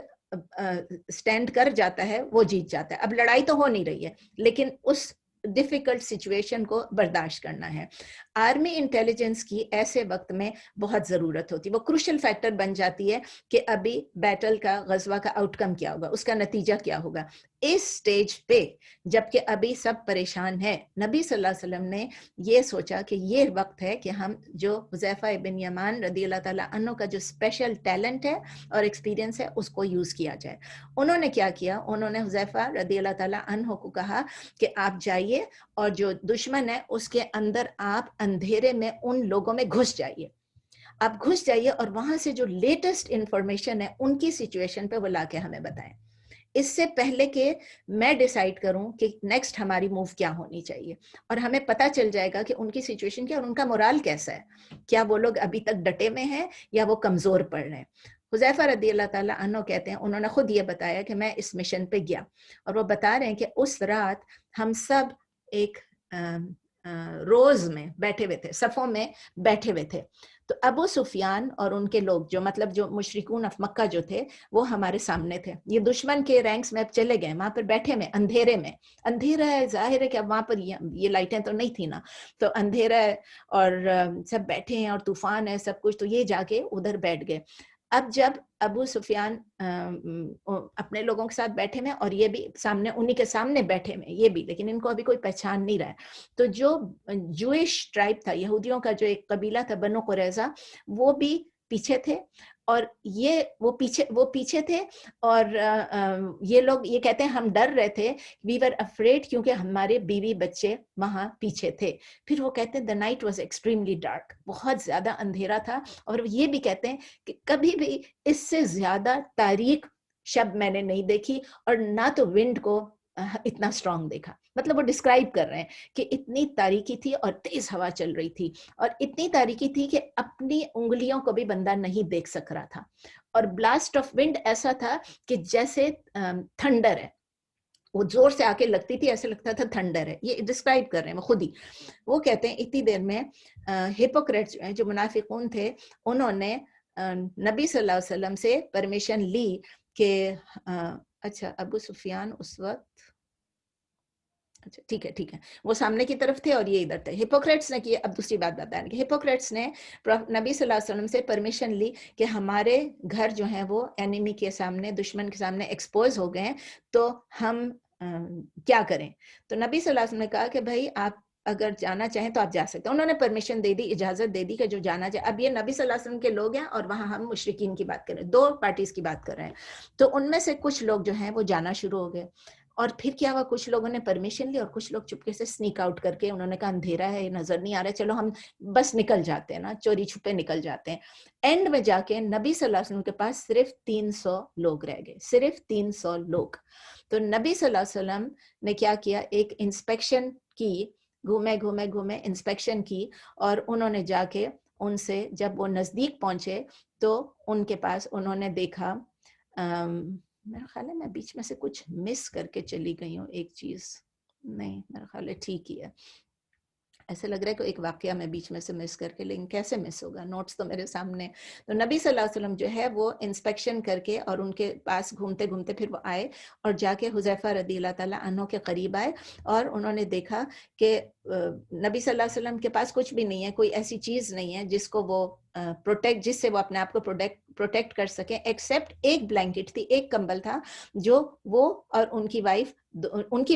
سٹینڈ کر جاتا ہے وہ جیت جاتا ہے. اب لڑائی تو ہو نہیں رہی ہے لیکن اس ڈیفیکلٹ سچویشن کو برداشت کرنا ہے. آرمی انٹیلیجنس کی ایسے وقت میں بہت ضرورت ہوتی ہے، وہ کروشل فیکٹر بن جاتی ہے کہ ابھی بیٹل کا، غزوہ کا آؤٹ کم کیا ہوگا، اس کا نتیجہ کیا ہوگا. اس سٹیج پہ جبکہ ابھی سب پریشان ہیں، نبی صلی اللہ علیہ وسلم نے یہ سوچا کہ یہ وقت ہے کہ ہم جو حذیفہ ابن یمان رضی اللہ تعالیٰ عنہ کا جو اسپیشل ٹیلنٹ ہے اور ایکسپیرینس ہے اس کو یوز کیا جائے. انہوں نے کیا کیا؟ انہوں نے حذیفہ رضی اللہ تعالیٰ عنہ کو کہا کہ آپ جائیے اور جو دشمن ہے اس کے اندر آپ اندھیرے میں ان لوگوں میں گھس جائیے، آپ گھس جائیے اور وہاں سے جو لیٹسٹ انفارمیشن ہے ان کی سچویشن پہ وہ لا کے ہمیں بتائیں، اس سے پہلے کہ میں ڈیسائیڈ کروں کہ نیکسٹ ہماری موو کیا ہونی چاہیے. اور ہمیں پتہ چل جائے گا کہ ان کی سچویشن کیا اور ان کا مورال کیسا ہے، کیا وہ لوگ ابھی تک ڈٹے میں ہیں یا وہ کمزور پڑ رہے ہیں. حذیفہ رضی اللہ تعالیٰ عنہ کہتے ہیں انہوں نے خود یہ بتایا کہ میں اس مشن پہ گیا، اور وہ بتا رہے ہیں کہ اس رات ہم سب ایک روز میں بیٹھے ہوئے تھے، صفوں میں بیٹھے ہوئے تھے. تو ابو سفیان اور ان کے لوگ جو مطلب جو مشرکون اف مکہ جو تھے وہ ہمارے سامنے تھے. یہ دشمن کے رینکس میں اب چلے گئے، وہاں پر بیٹھے میں اندھیرے میں، اندھیرا ہے، ظاہر ہے کہ اب وہاں پر یہ لائٹیں تو نہیں تھی نا، تو اندھیرا ہے اور سب بیٹھے ہیں اور طوفان ہے سب کچھ، تو یہ جا کے ادھر بیٹھ گئے. اب جب ابو سفیان اپنے لوگوں کے ساتھ بیٹھے میں اور یہ بھی سامنے انہی کے سامنے بیٹھے میں، یہ بھی، لیکن ان کو ابھی کوئی پہچان نہیں رہا ہے. تو جو جوئش ٹرائب تھا، یہودیوں کا جو ایک قبیلہ تھا بنو قریظہ، وہ بھی پیچھے تھے، اور وہ پیچھے تھے، اور یہ لوگ یہ کہتے ہیں ہم ڈر رہے تھے، وی ور افریڈ، کیونکہ ہمارے بیوی بچے وہاں پیچھے تھے. پھر وہ کہتے ہیں the night was extremely dark، بہت زیادہ اندھیرا تھا، اور یہ بھی کہتے ہیں کہ کبھی بھی اس سے زیادہ تاریک شب میں نے نہیں دیکھی، اور نہ تو ونڈ کو اتنا اسٹرانگ دیکھا. مطلب وہ ڈسکرائب کر رہے ہیں کہ اتنی تاریکی تھی اور تیز ہوا چل رہی تھی، اور اتنی تاریکی تھی کہ اپنی انگلیوں کو بھی بندہ نہیں دیکھ سک رہا تھا، اور بلاسٹ آف ونڈ ایسا تھا کہ جیسے تھنڈر ہے، وہ زور سے آ کے لگتی تھی، ایسے لگتا تھا تھنڈر ہے. یہ ڈسکرائب کر رہے ہیں وہ خود ہی. وہ کہتے ہیں اتنی دیر میں ہپوکریٹس جو منافقون تھے انہوں نے نبی صلی اللہ علیہ وسلم سے پرمیشن لی کہ اچھا ابو سفیان اس وقت، اچھا ٹھیک ہے، وہ سامنے کی طرف تھے اور یہ ادھر تھے. ہپوکریٹس نے کی، اب دوسری بات بتائیں کہ ہپوکریٹس نے نبی صلی اللہ علیہ وسلم سے پرمیشن لی کہ ہمارے گھر جو ہیں وہ اینیمی کے سامنے، دشمن کے سامنے ایکسپوز ہو گئے ہیں، تو ہم کیا کریں. تو نبی صلی اللہ علیہ وسلم نے کہا کہ بھائی آپ اگر جانا چاہیں تو آپ جا سکتے ہیں. انہوں نے پرمیشن دے دی، اجازت دے دی کہ جو جانا چاہے. اب یہ نبی صلی اللہ علیہ وسلم کے لوگ ہیں اور وہاں ہم مشرکین کی بات کر رہے ہیں، دو پارٹیز کی بات کر رہے ہیں. تو ان میں سے کچھ لوگ جو ہیں وہ جانا شروع ہو گئے، اور پھر کیا ہوا، کچھ لوگوں نے پرمیشن لی اور کچھ لوگ چپکے سے سنیک آؤٹ کر کے انہوں نے کہا اندھیرا ہے، نظر نہیں آ رہا، چلو ہم بس نکل جاتے ہیں نا، چوری چھپے نکل جاتے ہیں. اینڈ میں جا کے نبی صلی اللہ علیہ وسلم کے پاس صرف 300 لوگ رہ گئے، صرف 300 لوگ. تو نبی صلی اللہ علیہ وسلم نے کیا کیا، ایک انسپیکشن کی، گھومے انسپیکشن کی، اور انہوں نے جا کے ان سے جب وہ نزدیک پہنچے تو ان کے پاس انہوں نے دیکھا، میرا خیال ہے میں بیچ میں سے کچھ مس کر کے چلی گئی ہوں، ایک چیز نہیں، میرا خیال ہے ٹھیک ہی ہے، ایسے لگ رہا ہے کہ ایک واقعہ میں بیچ میں سے مس کر کے، لیکن کیسے مس ہوگا، نوٹس تو میرے سامنے. تو نبی صلی اللہ علیہ وسلم جو ہے وہ انسپیکشن کر کے اور ان کے پاس گھومتے گھومتے پھر وہ آئے اور جا کے حذیفہ رضی اللہ تعالیٰ عنہ کے قریب آئے، اور انہوں نے دیکھا کہ نبی صلی اللہ علیہ وسلم کے پاس کچھ بھی نہیں ہے، کوئی ایسی چیز نہیں ہے جس کو وہ پروٹیکٹ، جس سے وہ اپنے آپ کو پروٹیکٹ کر سکیں، ایکسیپٹ ایک بلینکٹ تھی، ایک کمبل تھا جو وہ اور ان کی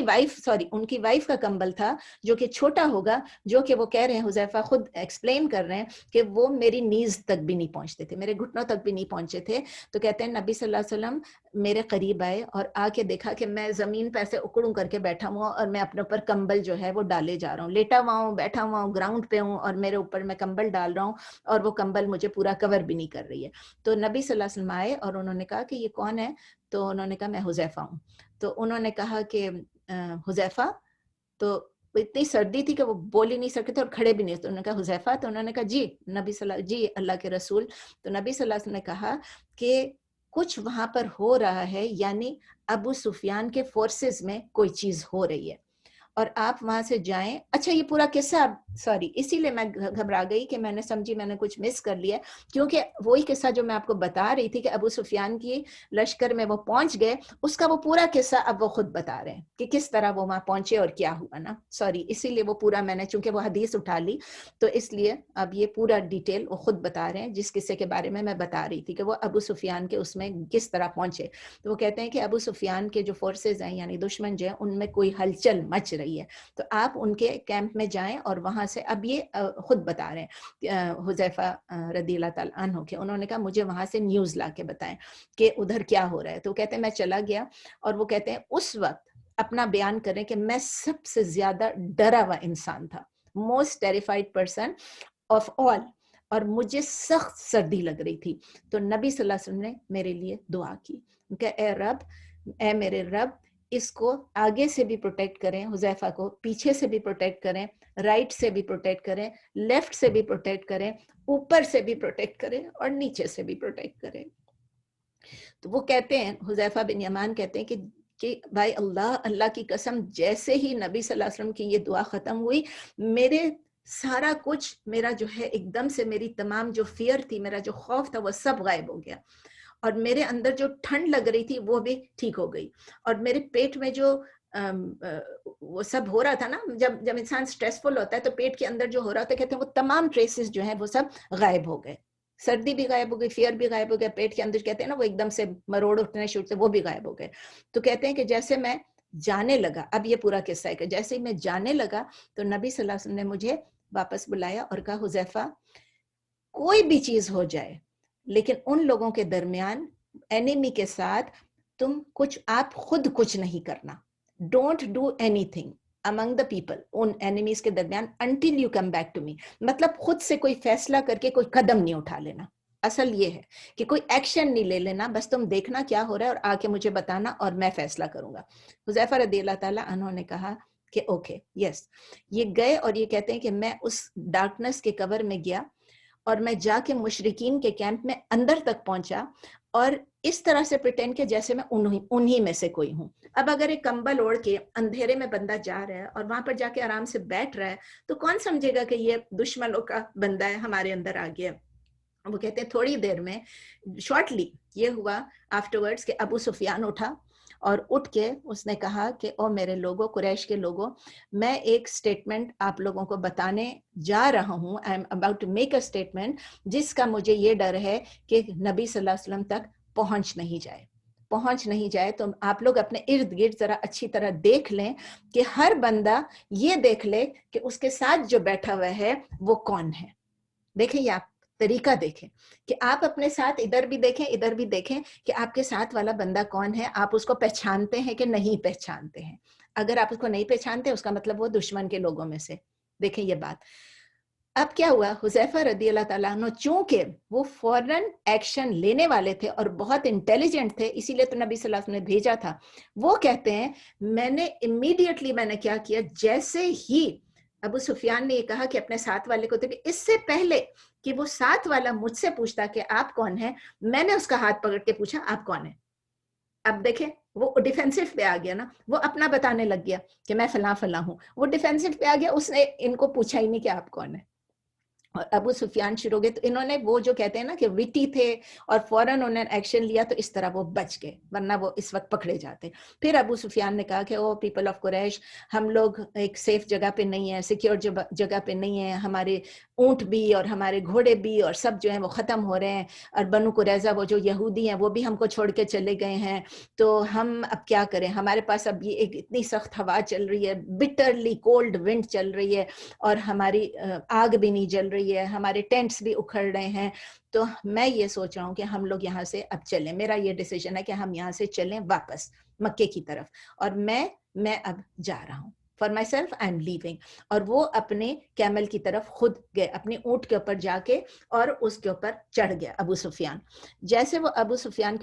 وائف کا کمبل تھا، جو کہ چھوٹا ہوگا، جو کہ وہ کہہ رہے ہیں، حذیفہ خود ایکسپلین کر رہے ہیں کہ وہ میری نیز تک بھی نہیں پہنچتے تھے، میرے گھٹنوں تک بھی نہیں پہنچے تھے. تو کہتے ہیں نبی صلی اللہ علیہ وسلم میرے قریب آئے اور آ کے دیکھا کہ میں زمین پہ ایسے اکڑوں کر کے بیٹھا ہوا اور میں اپنے اوپر کمبل جو ہے وہ ڈالے جا رہا ہوں، لیٹا ہوا ہوں، بیٹھا ہوا ہوں، گراؤنڈ پہ ہوں، اور میرے اوپر میں کمبل ڈال رہا ہوں اور وہ کمبل مجھے پورا کور بھی نہیں کر رہی ہے. تو نبی صلی اللہ علیہ وسلم آئے اور انہوں نے کہا کہ یہ کون ہے؟ تو انہوں نے کہا میں حذیفہ ہوں. تو انہوں نے کہا کہ حذیفہ، تو اتنی سردی تھی کہ وہ بول ہی نہیں سکتے تھے اور کھڑے بھی نہیں تھے. انہوں نے کہا حذیفہ، تو انہوں نے کہا جی نبی جی اللہ کے رسول. تو نبی صلی اللہ علیہ وسلم نے کہا کہ کچھ وہاں پر ہو رہا ہے، یعنی ابو سفیان کے فورسز میں کوئی چیز ہو رہی ہے. اور آپ وہاں سے جائیں. اچھا یہ پورا قصہ سوری اسی لیے میں گھبرا گئی کہ میں نے سمجھی میں نے کچھ مس کر لیا, کیونکہ وہی قصہ جو میں آپ کو بتا رہی تھی کہ ابو سفیان کی لشکر میں وہ پہنچ گئے, اس کا وہ پورا قصہ اب وہ خود بتا رہے ہیں کہ کس طرح وہ وہاں پہنچے اور کیا ہوا نا. سوری اسی لیے وہ پورا میں نے چونکہ وہ حدیث اٹھا لی تو اس لیے اب یہ پورا ڈیٹیل وہ خود بتا رہے ہیں, جس قصے کے بارے میں بتا رہی تھی کہ وہ ابو سفیان کے اس میں کس طرح پہنچے. تو وہ کہتے ہیں کہ ابو سفیان کے جو فورسز ہیں یعنی دشمن جو ہیں ان میں کوئی ہلچل مچ رہی ہے, تو آپ ان کے کیمپ میں جائیں اور وہاں سے, اب یہ خود بتا رہے ہیں حذیفہ رضی اللہ تعالیٰ عنہ کے, انہوں نے کہا مجھے وہاں سے نیوز لا کے بتائیں کہ ادھر کیا ہو رہا ہے. تو کہتے ہیں میں چلا گیا, اور وہ کہتے ہیں اس وقت اپنا بیان کریں کہ میں سب سے زیادہ ڈرا ہوا انسان تھا, most terrified person of all, اور مجھے سخت سردی لگ رہی تھی. تو نبی صلی اللہ علیہ وسلم نے میرے لیے دعا کی کہ اے رب, اے میرے رب, اس کو آگے سے بھی پروٹیکٹ کریں, حذیفہ کو پیچھے سے بھی پروٹیکٹ کریں, رائٹ سے بھی پروٹیکٹ کریں, لیفٹ سے بھی پروٹیکٹ کریں, اوپر سے بھی پروٹیکٹ کریں, اور نیچے سے بھی پروٹیکٹ کریں. تو وہ کہتے ہیں, حذیفہ بن یمان کہتے ہیں کہ بھائی اللہ کی قسم, جیسے ہی نبی صلی اللہ علیہ وسلم کی یہ دعا ختم ہوئی, میرے سارا کچھ میرا جو ہے ایک دم سے میری تمام جو فیئر تھی, میرا جو خوف تھا وہ سب غائب ہو گیا, اور میرے اندر جو ٹھنڈ لگ رہی تھی وہ بھی ٹھیک ہو گئی, اور میرے پیٹ میں جو وہ سب ہو رہا تھا نا, جب انسان سٹریسفل ہوتا ہے تو پیٹ کے اندر جو ہو رہا ہوتا ہے, کہتے ہیں وہ تمام ٹریسز جو ہیں وہ سب غائب ہو گئے, سردی بھی غائب ہو گئی, فیئر بھی غائب ہو گیا, پیٹ کے اندر کہتے ہیں نا وہ ایک دم سے مروڑ اٹھنے شروع سے, وہ بھی غائب ہو گئے. تو کہتے ہیں کہ جیسے میں جانے لگا, اب یہ پورا قصہ ہے کہ جیسے ہی میں جانے لگا تو نبی صلی اللہ علیہ وسلم نے مجھے واپس بلایا اور کہا حذیفہ کوئی بھی چیز ہو جائے لیکن ان لوگوں کے درمیان اینیمی کے ساتھ تم آپ خود کچھ نہیں کرنا, don't do any thing among the people, in enemies کے درمیان until you come back to me, مطلب خود سے کوئی فیصلہ کر کے کوئی قدم نہیں اٹھا لینا. اصل یہ ہے کہ کوئی ایکشن نہیں لے لینا, بس تم دیکھنا کیا ہو رہا ہے اور آ کے مجھے بتانا اور میں فیصلہ کروں گا. حذیفہ رضی اللہ تعالیٰ عنہ نے کہا کہ اوکے یس. یہ گئے اور یہ کہتے ہیں کہ میں اس ڈارکنس کے کور میں گیا اور میں جا کے مشرکین کے کیمپ میں اندر تک پہنچا اور اس طرح سے پریٹینڈ کیا جیسے میں انہی میں سے کوئی ہوں. اب اگر ایک کمبل اوڑھ کے اندھیرے میں بندہ جا رہا ہے اور وہاں پر جا کے آرام سے بیٹھ رہا ہے تو کون سمجھے گا کہ یہ دشمنوں کا بندہ ہے, ہمارے اندر آ گیا. وہ کہتے ہیں تھوڑی دیر میں شارٹلی یہ ہوا آفٹر ورڈس کہ ابو سفیان اٹھا اور اٹھ کے اس نے کہا کہ او میرے لوگوں, قریش کے لوگوں, میں ایک سٹیٹمنٹ آپ لوگوں کو بتانے جا رہا ہوں, I am about to make a statement جس کا مجھے یہ ڈر ہے کہ نبی صلی اللہ علیہ وسلم تک پہنچ نہیں جائے. تو آپ لوگ اپنے ارد گرد ذرا اچھی طرح دیکھ لیں کہ ہر بندہ یہ دیکھ لے کہ اس کے ساتھ جو بیٹھا ہوا ہے وہ کون ہے. دیکھیں یہ آپ طریقہ دیکھیں کہ آپ اپنے ساتھ ادھر بھی دیکھیں کہ آپ کے ساتھ والا بندہ کون ہے, آپ اس کو پہچانتے ہیں کہ نہیں پہچانتے ہیں. اگر آپ اس کو نہیں پہچانتے اس کا مطلب وہ دشمن کے لوگوں میں سے. دیکھیں یہ بات. اب کیا ہوا, حذیفہ رضی اللہ تعالیٰ عنہ چونکہ وہ فوراً ایکشن لینے والے تھے اور بہت انٹیلیجنٹ تھے, اسی لیے تو نبی صلی اللہ علیہ وسلم نے بھیجا تھا. وہ کہتے ہیں میں نے امیڈیٹلی میں نے کیا کیا, جیسے ہی ابو سفیان نے یہ کہا کہ اپنے ساتھ والے کو, تو اس سے پہلے کہ وہ ساتھ والا مجھ سے پوچھتا کہ آپ کون ہیں, میں نے اس کا ہاتھ پکڑ کے پوچھا آپ کون ہیں. اب دیکھیں وہ ڈیفینسو پہ آ گیا نا, وہ اپنا بتانے لگ گیا کہ میں فلاں ہوں. وہ ڈیفینسو پہ آ گیا, اس نے ان کو پوچھا ہی نہیں کہ آپ کون ہیں. اور ابو سفیان شروع ہو گئے, تو انہوں نے وہ جو کہتے ہیں نا کہ وٹی تھے اور فوراً انہوں نے ایکشن لیا, تو اس طرح وہ بچ گئے, ورنہ وہ اس وقت پکڑے جاتے. پھر ابو سفیان نے کہا کہ او پیپل آف قریش, ہم لوگ ایک سیف جگہ پہ نہیں ہیں, سیکیور جگہ پہ نہیں ہیں, ہمارے اونٹ بھی اور ہمارے گھوڑے بھی اور سب جو ہیں وہ ختم ہو رہے ہیں, اور بنو قریظہ وہ جو یہودی ہیں وہ بھی ہم کو چھوڑ کے چلے گئے ہیں, تو ہم اب کیا کریں. ہمارے پاس اب یہ ایک اتنی سخت ہوا چل رہی ہے, بٹرلی کولڈ ونڈ چل رہی ہے, اور ہماری آگ بھی نہیں جل رہی ہے, ہمارے ٹینٹس بھی اکھڑ رہے ہیں, تو میں یہ سوچ رہا ہوں کہ ہم لوگ یہاں سے اب چلیں. میرا یہ ڈیسیژن ہے کہ ہم یہاں سے چلیں واپس مکے کی طرف, اور میں اب جا رہا ہوں. For myself I am living. اور وہ اپنے کیمل کی طرف خود گئے, اپنے اونٹ کے اوپر جا کے, اور اس کے اوپر چڑھ گیا ابو سفیان. جیسے وہ ابو سفیان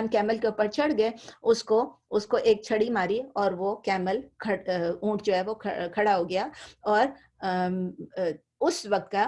کیمل کے اوپر چڑھ گئے, اس کو ایک چھڑی ماری اور وہ کیمل اونٹ جو ہے وہ کھڑا ہو گیا. اور اس وقت کا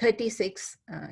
36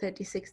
36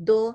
2,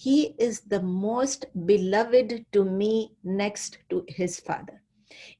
He is the most beloved to me next to his father.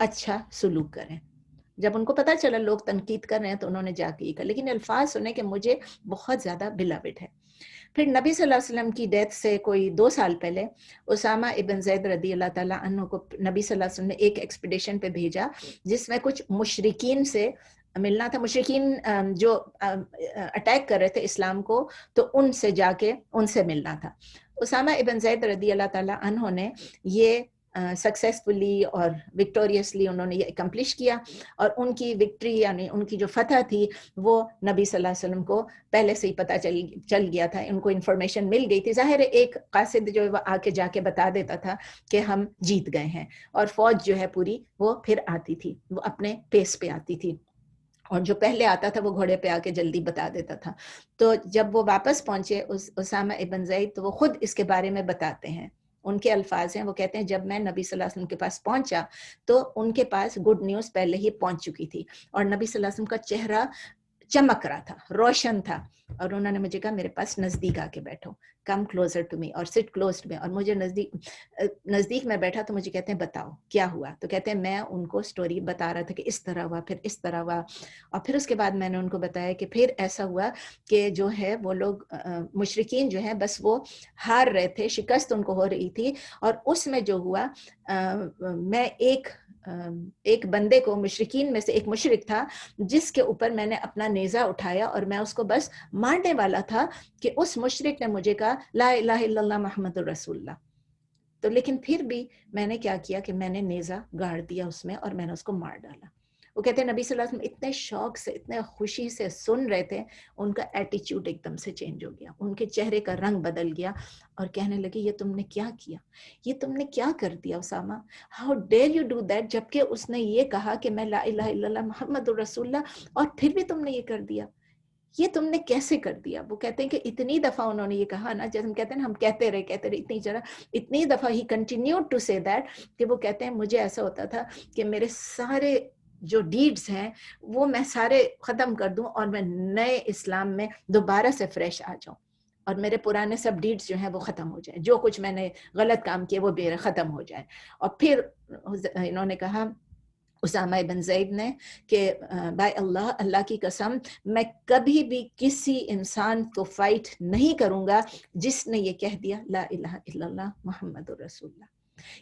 اچھا سلوک کریں. جب ان کو پتا چلا لوگ تنقید کر رہے ہیں تو انہوں نے جا کے یہ کہا, لیکن الفاظ سنے کہ مجھے بہت زیادہ بلاوڈ ہے. پھر نبی صلی اللہ علیہ وسلم کی ڈیتھ سے کوئی 2 سال پہلے اسامہ ابن زید رضی اللہ تعالیٰ عنہ کو نبی صلی اللہ علیہ وسلم نے ایک ایکسپیڈیشن پہ بھیجا جس میں کچھ مشرکین سے ملنا تھا. مشرکین جو اٹیک کر رہے تھے اسلام کو, تو ان سے جا کے ان سے ملنا تھا. اسامہ ابن زید رضی اللہ تعالیٰ عنہ نے یہ سکسیسفلی اور وکٹوریسلی انہوں نے یہ اکمپلش کیا, اور ان کی وکٹری یعنی ان کی جو فتح تھی وہ نبی صلی اللہ علیہ وسلم کو پہلے سے ہی پتہ چل گیا تھا, ان کو انفارمیشن مل گئی تھی. ظاہر ہے ایک قاصد جو ہے وہ آ کے جا کے بتا دیتا تھا کہ ہم جیت گئے ہیں, اور فوج جو ہے پوری وہ پھر آتی تھی, وہ اپنے پیس پہ آتی تھی, اور جو پہلے آتا تھا وہ گھوڑے پہ آ کے جلدی بتا دیتا تھا. تو جب وہ واپس پہنچے اسامہ ابن زید, تو وہ خود اس کے بارے میں بتاتے ہیں. ان کے الفاظ ہیں, وہ کہتے ہیں جب میں نبی صلی اللہ علیہ وسلم کے پاس پہنچا تو ان کے پاس گڈ نیوز پہلے ہی پہنچ چکی تھی, اور نبی صلی اللہ علیہ وسلم کا چہرہ چمک رہا تھا, روشن تھا, اور انہوں نے مجھے کہا میرے پاس نزدیک آ کے بیٹھو, کم کلوزر ٹو می, اور سٹ کلوز میں. اور مجھے نزدیک میں بیٹھا تو مجھے کہتے ہیں بتاؤ کیا ہوا. تو کہتے ہیں میں ان کو سٹوری بتا رہا تھا کہ اس طرح ہوا, پھر اس طرح ہوا, اور پھر اس کے بعد میں نے ان کو بتایا کہ پھر ایسا ہوا کہ جو ہے وہ لوگ مشرکین جو ہیں بس وہ ہار رہے تھے, شکست ان کو ہو رہی تھی, اور اس میں جو ہوا میں ایک بندے کو, مشرکین میں سے ایک مشرک تھا جس کے اوپر میں نے اپنا نیزہ اٹھایا, اور میں اس کو بس مارنے والا تھا کہ اس مشرک نے مجھے کہا لا الہ الا اللہ محمد الرسول اللہ. تو لیکن پھر بھی میں نے کیا کیا کہ میں نے نیزہ گاڑ دیا اس میں, اور میں نے اس کو مار ڈالا. وہ کہتے ہیں نبی صلی اللہ علیہ وسلم اتنے شوق سے, اتنے خوشی سے سن رہے تھے, ان کا ایٹیچیوڈ ایک دم سے چینج ہو گیا, ان کے چہرے کا رنگ بدل گیا, اور کہنے لگے یہ تم نے کیا کیا, یہ تم نے کیا کر دیا Osama, how dare you do that, جبکہ اس نے یہ کہا کہ میں لا الہ الا اللہ محمد الرسول اللہ, اور پھر بھی تم نے یہ کر دیا, یہ تم نے کیسے کر دیا. وہ کہتے ہیں کہ اتنی دفعہ انہوں نے یہ کہا نا, جیسے ہم کہتے ہیں نا, ہم کہتے رہے اتنی دفعہ ہی کنٹینیوڈ ٹو سے دیٹ, کہ وہ کہتے ہیں مجھے ایسا ہوتا تھا کہ میرے سارے جو ڈیڈز ہیں وہ میں سارے ختم کر دوں, اور میں نئے اسلام میں دوبارہ سے فریش آ جاؤں, اور میرے پرانے سب ڈیڈز جو ہیں وہ ختم ہو جائیں, جو کچھ میں نے غلط کام کیے وہ بھی ختم ہو جائیں. اور پھر انہوں نے کہا اسامہ بن زید نے کہ بائی اللہ, اللہ کی قسم میں کبھی بھی کسی انسان کو فائٹ نہیں کروں گا جس نے یہ کہہ دیا لا الہ الا اللہ محمد الرسول اللہ.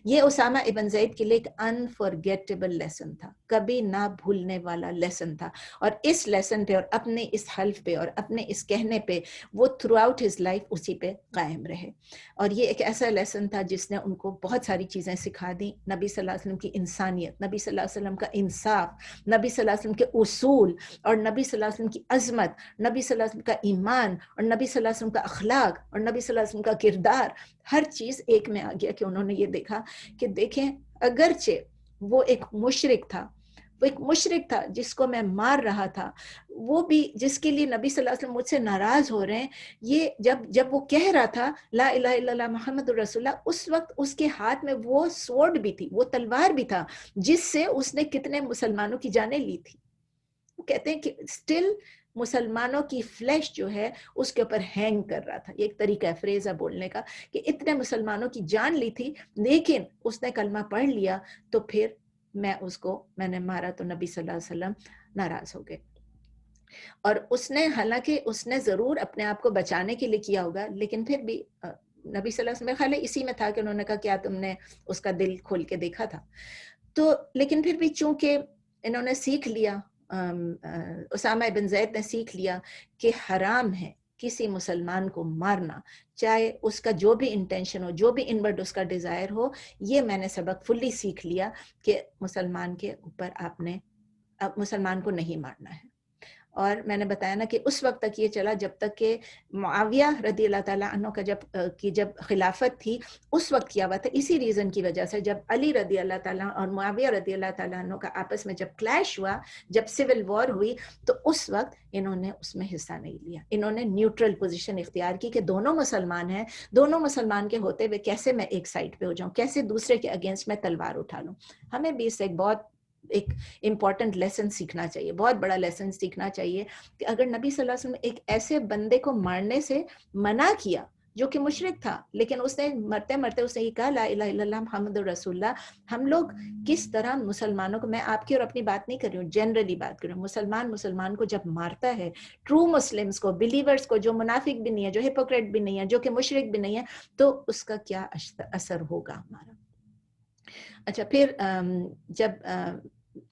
یہ اسامہ ابن زید کے لیے ایک انفارگیٹیبل لیسن تھا, کبھی نہ بھولنے والا لیسن تھا, اور اس لیسن پہ اور اپنے اس حلف پہ اور اپنے اس کہنے پہ وہ تھرو آؤٹ ہز لائف اسی پہ قائم رہے. اور یہ ایک ایسا لیسن تھا جس نے ان کو بہت ساری چیزیں سکھا دیں, نبی صلی اللہ علیہ وسلم کی انسانیت, نبی صلی اللہ علیہ وسلم کا انصاف, نبی صلی اللہ علیہ وسلم کے اصول, اور نبی صلی اللہ علیہ وسلم کی عظمت, نبی صلی اللہ علیہ وسلم کا ایمان, اور نبی صلی اللہ علیہ وسلم کا اخلاق, اور نبی صلی اللہ علیہ وسلم کا کردار, ہر چیز ایک میں آ گیا کہ انہوں نے یہ دیکھا کہ دیکھیں اگرچہ وہ ایک مشرک تھا, وہ ایک مشرک تھا جس کو میں مار رہا تھا, وہ بھی جس کے لیے نبی صلی اللہ علیہ وسلم مجھ سے ناراض ہو رہے ہیں, یہ جب وہ کہہ رہا تھا لا الہ الا اللہ محمد الرسول اللہ, اس وقت اس کے ہاتھ میں وہ سورڈ بھی تھی, وہ تلوار بھی تھا جس سے اس نے کتنے مسلمانوں کی جانیں لی تھی. وہ کہتے ہیں کہ اسٹل مسلمانوں کی فلیش جو ہے اس کے اوپر ہینگ کر رہا تھا. یہ ایک طریقہ ہے فریز ہے بولنے کا کہ اتنے مسلمانوں کی جان لی تھی, لیکن اس نے کلمہ پڑھ لیا تو پھر میں نے مارا تو نبی صلی اللہ علیہ وسلم ناراض ہو گئے. اور اس نے حالانکہ اس نے ضرور اپنے آپ کو بچانے کے لیے کیا ہوگا, لیکن پھر بھی نبی صلی اللہ علیہ وسلم خیال اسی میں تھا کہ انہوں نے کہا کیا تم نے اس کا دل کھول کے دیکھا تھا. تو لیکن پھر بھی چونکہ انہوں نے سیکھ لیا, اسامہ بن زید نے سیکھ لیا کہ حرام ہے کسی مسلمان کو مارنا, چاہے اس کا جو بھی انٹینشن ہو, جو بھی انورڈ اس کا ڈیزائر ہو. یہ میں نے سبق فلی سیکھ لیا کہ مسلمان کے اوپر آپ نے مسلمان کو نہیں مارنا ہے. اور میں نے بتایا نا کہ اس وقت تک یہ چلا جب تک کہ معاویہ رضی اللہ تعالیٰ عنہ کا جب خلافت تھی اس وقت کیا ہوا تھا, اسی ریزن کی وجہ سے جب علی رضی اللہ تعالیٰ اور معاویہ رضی اللہ تعالیٰ عنہ کا آپس میں جب کلیش ہوا, جب سول وار ہوئی, تو اس وقت انہوں نے اس میں حصہ نہیں لیا. انہوں نے نیوٹرل پوزیشن اختیار کی کہ دونوں مسلمان ہیں, دونوں مسلمان کے ہوتے ہوئے کیسے میں ایک سائڈ پہ ہو جاؤں, کیسے دوسرے کے اگینسٹ میں تلوار اٹھا لوں. ہمیں بھی اس سے ایک امپورٹنٹ لیسن سیکھنا چاہیے, بہت بڑا لیسن سیکھنا چاہیے کہ اگر نبی صلی اللہ علیہ وسلم ایک ایسے بندے کو مارنے سے منع کیا جو کہ مشرک تھا، لیکن اس نے مرتے مرتے اس نے یہ کہا لا الہ الا اللہ محمد رسول اللہ. ہم لوگ کس طرح مسلمانوں کو، میں آپ کی اور اپنی بات نہیں کر رہی ہوں، جنرلی بات کر رہی ہوں، مسلمان کو جب مارتا ہے، ٹرو مسلمس کو، بلیورز کو، جو منافق بھی نہیں ہے، جو ہپوکریٹ بھی نہیں ہے، جو کہ مشرک بھی نہیں ہے، تو اس کا کیا اثر ہوگا ہمارا. اچھا، پھر جب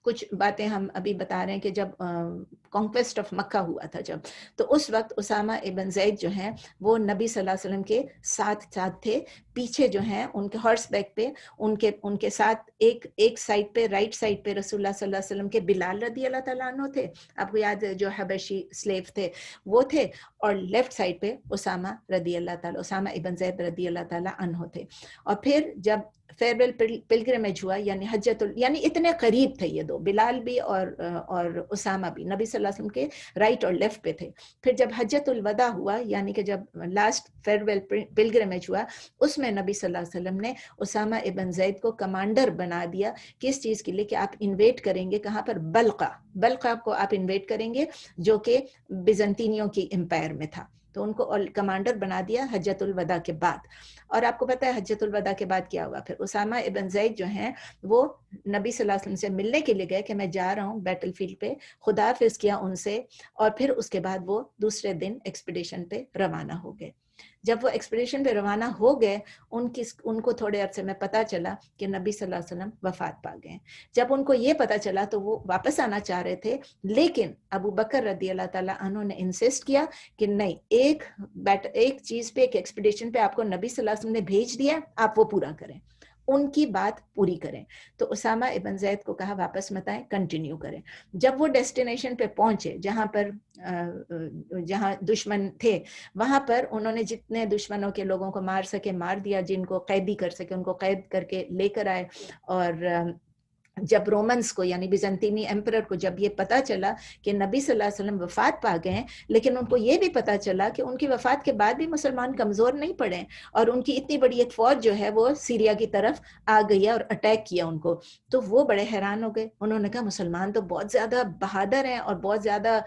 کچھ باتیں ہم ابھی بتا رہے ہیں کہ جب کانکویسٹ آف مکہ ہوا تھا جب، تو اس وقت اسامہ ابن زید جو ہیں وہ نبی صلی اللہ علیہ وسلم کے ساتھ تھے. پیچھے جو ہیں ان کے ہارس بیک پہ ان کے ساتھ ایک سائڈ پہ، رائٹ سائڈ پہ رسول اللہ صلی اللہ علیہ وسلم کے بلال رضی اللہ تعالیٰ عنہ تھے، آپ کو یاد ہے جو حبشی سلیو تھے وہ تھے، اور لیفٹ سائڈ پہ اسامہ ابن زید رضی اللہ تعالیٰ عنہ تھے. اور پھر جب فیئرویل پلگرمیج ہوا، یعنی یعنی اتنے قریب تھے یہ دو، بلال بھی اور اسامہ بھی نبی صلی اللہ علیہ وسلم کے رائٹ اور لیفٹ پہ تھے. پھر جب حجۃ الوداع ہوا، یعنی کہ جب لاسٹ فیئرویل پلگرمیج ہوا، اس میں نبی صلی اللہ علیہ وسلم نے اسامہ ابن زید کو کمانڈر بنا دیا. کس چیز کے لیے؟ کہ آپ انویٹ کریں گے کہاں پر؟ بلقا کو آپ انویٹ کریں گے، جو کہ بیزنطینیوں کی امپائر میں تھا. تو ان کو کمانڈر بنا دیا حجۃ الوداع کے بعد. اور آپ کو پتہ ہے حجۃ الوداع کے بعد کیا ہوا؟ پھر اسامہ ابن زید جو ہیں وہ نبی صلی اللہ علیہ وسلم سے ملنے کے لیے گئے کہ میں جا رہا ہوں بیٹل فیلڈ پہ، خدا حافظ کیا ان سے، اور پھر اس کے بعد وہ دوسرے دن ایکسپیڈیشن پہ روانہ ہو گئے. جب وہ ایکسپیڈیشن پہ روانہ ہو گئے، ان کو تھوڑے عرصے میں پتہ چلا کہ نبی صلی اللہ علیہ وسلم وفات پا گئے. جب ان کو یہ پتہ چلا تو وہ واپس آنا چاہ رہے تھے، لیکن ابو بکر رضی اللہ تعالیٰ عنہ نے انسسٹ کیا کہ نہیں، ایک چیز پہ، ایک ایکسپیڈیشن پہ آپ کو نبی صلی اللہ علیہ وسلم نے بھیج دیا، آپ وہ پورا کریں، ان کی بات پوری کریں. تو اسامہ ابن زید کو کہا واپس مت آئیں، کنٹینیو کریں. جب وہ ڈیسٹینیشن پہ پہنچے جہاں دشمن تھے، وہاں پر انہوں نے جتنے دشمنوں کے لوگوں کو مار سکے مار دیا، جن کو قیدی کر سکے ان کو قید کر کے لے کر آئے. اور جب رومنز کو، یعنی بیزنطینی ایمپرر کو جب یہ پتا چلا کہ نبی صلی اللہ علیہ وسلم وفات پا گئے ہیں، لیکن ان کو یہ بھی پتا چلا کہ ان کی وفات کے بعد بھی مسلمان کمزور نہیں پڑے، اور ان کی اتنی بڑی ایک فوج جو ہے وہ سیریا کی طرف آ گئی ہے اور اٹیک کیا ان کو. تو وہ بڑے حیران ہو گئے. انہوں نے کہا مسلمان تو بہت زیادہ بہادر ہیں اور بہت زیادہ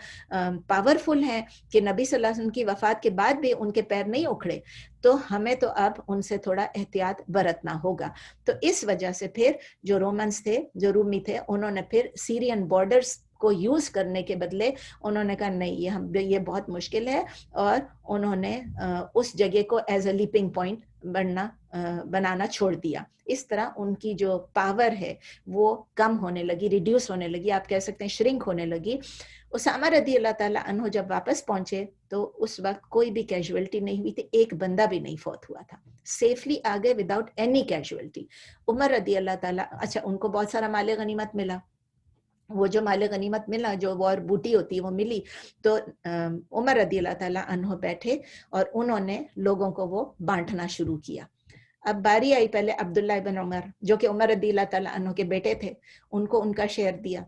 پاورفل ہیں کہ نبی صلی اللہ علیہ وسلم کی وفات کے بعد بھی ان کے پیر نہیں اکھڑے، تو ہمیں تو اب ان سے تھوڑا احتیاط برتنا ہوگا. تو اس وجہ سے پھر جو رومنز تھے، جو رومی تھے، انہوں نے پھر سیرین بارڈرز کو یوز کرنے کے بدلے انہوں نے کہا نہیں، یہ بہت مشکل ہے، اور انہوں نے اس جگہ کو ایز اے لیپنگ پوائنٹ بنانا چھوڑ دیا. اس طرح ان کی جو پاور ہے وہ کم ہونے لگی، ریڈیوس ہونے لگی، آپ کہہ سکتے ہیں شرنک ہونے لگی. اسامہ رضی اللہ تعالیٰ عنہ جب واپس پہنچے تو اس وقت کوئی بھی کیجویلٹی نہیں ہوئی تھی، ایک بندہ بھی نہیں فوت ہوا تھا، سیفلی آگے وداؤٹ اینی کیجویلٹی. عمر رضی اللہ تعالیٰ، اچھا ان کو بہت سارا مال غنیمت ملا، وہ جو مال غنیمت ملا، جو وار بوٹی ہوتی ہے وہ ملی. تو عمر رضی اللہ تعالیٰ عنہ بیٹھے اور انہوں نے لوگوں کو وہ بانٹنا شروع کیا. اب باری آئی پہلے عبداللہ ابن عمر جو کہ عمر رضی اللہ تعالیٰ عنہ کے بیٹے تھے، ان کو ان کا شیئر دیا.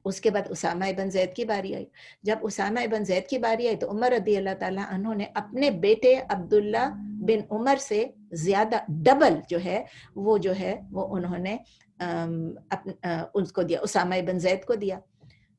اس کے بعد اسامہ ابن زید کی باری آئی. جب اسامہ ابن زید کی باری آئی تو عمر رضی اللہ تعالیٰ عنہ نے اپنے بیٹے عبداللہ بن عمر سے زیادہ ڈبل جو ہے وہ انہوں نے اس کو دیا، اسامہ ابن زید کو دیا.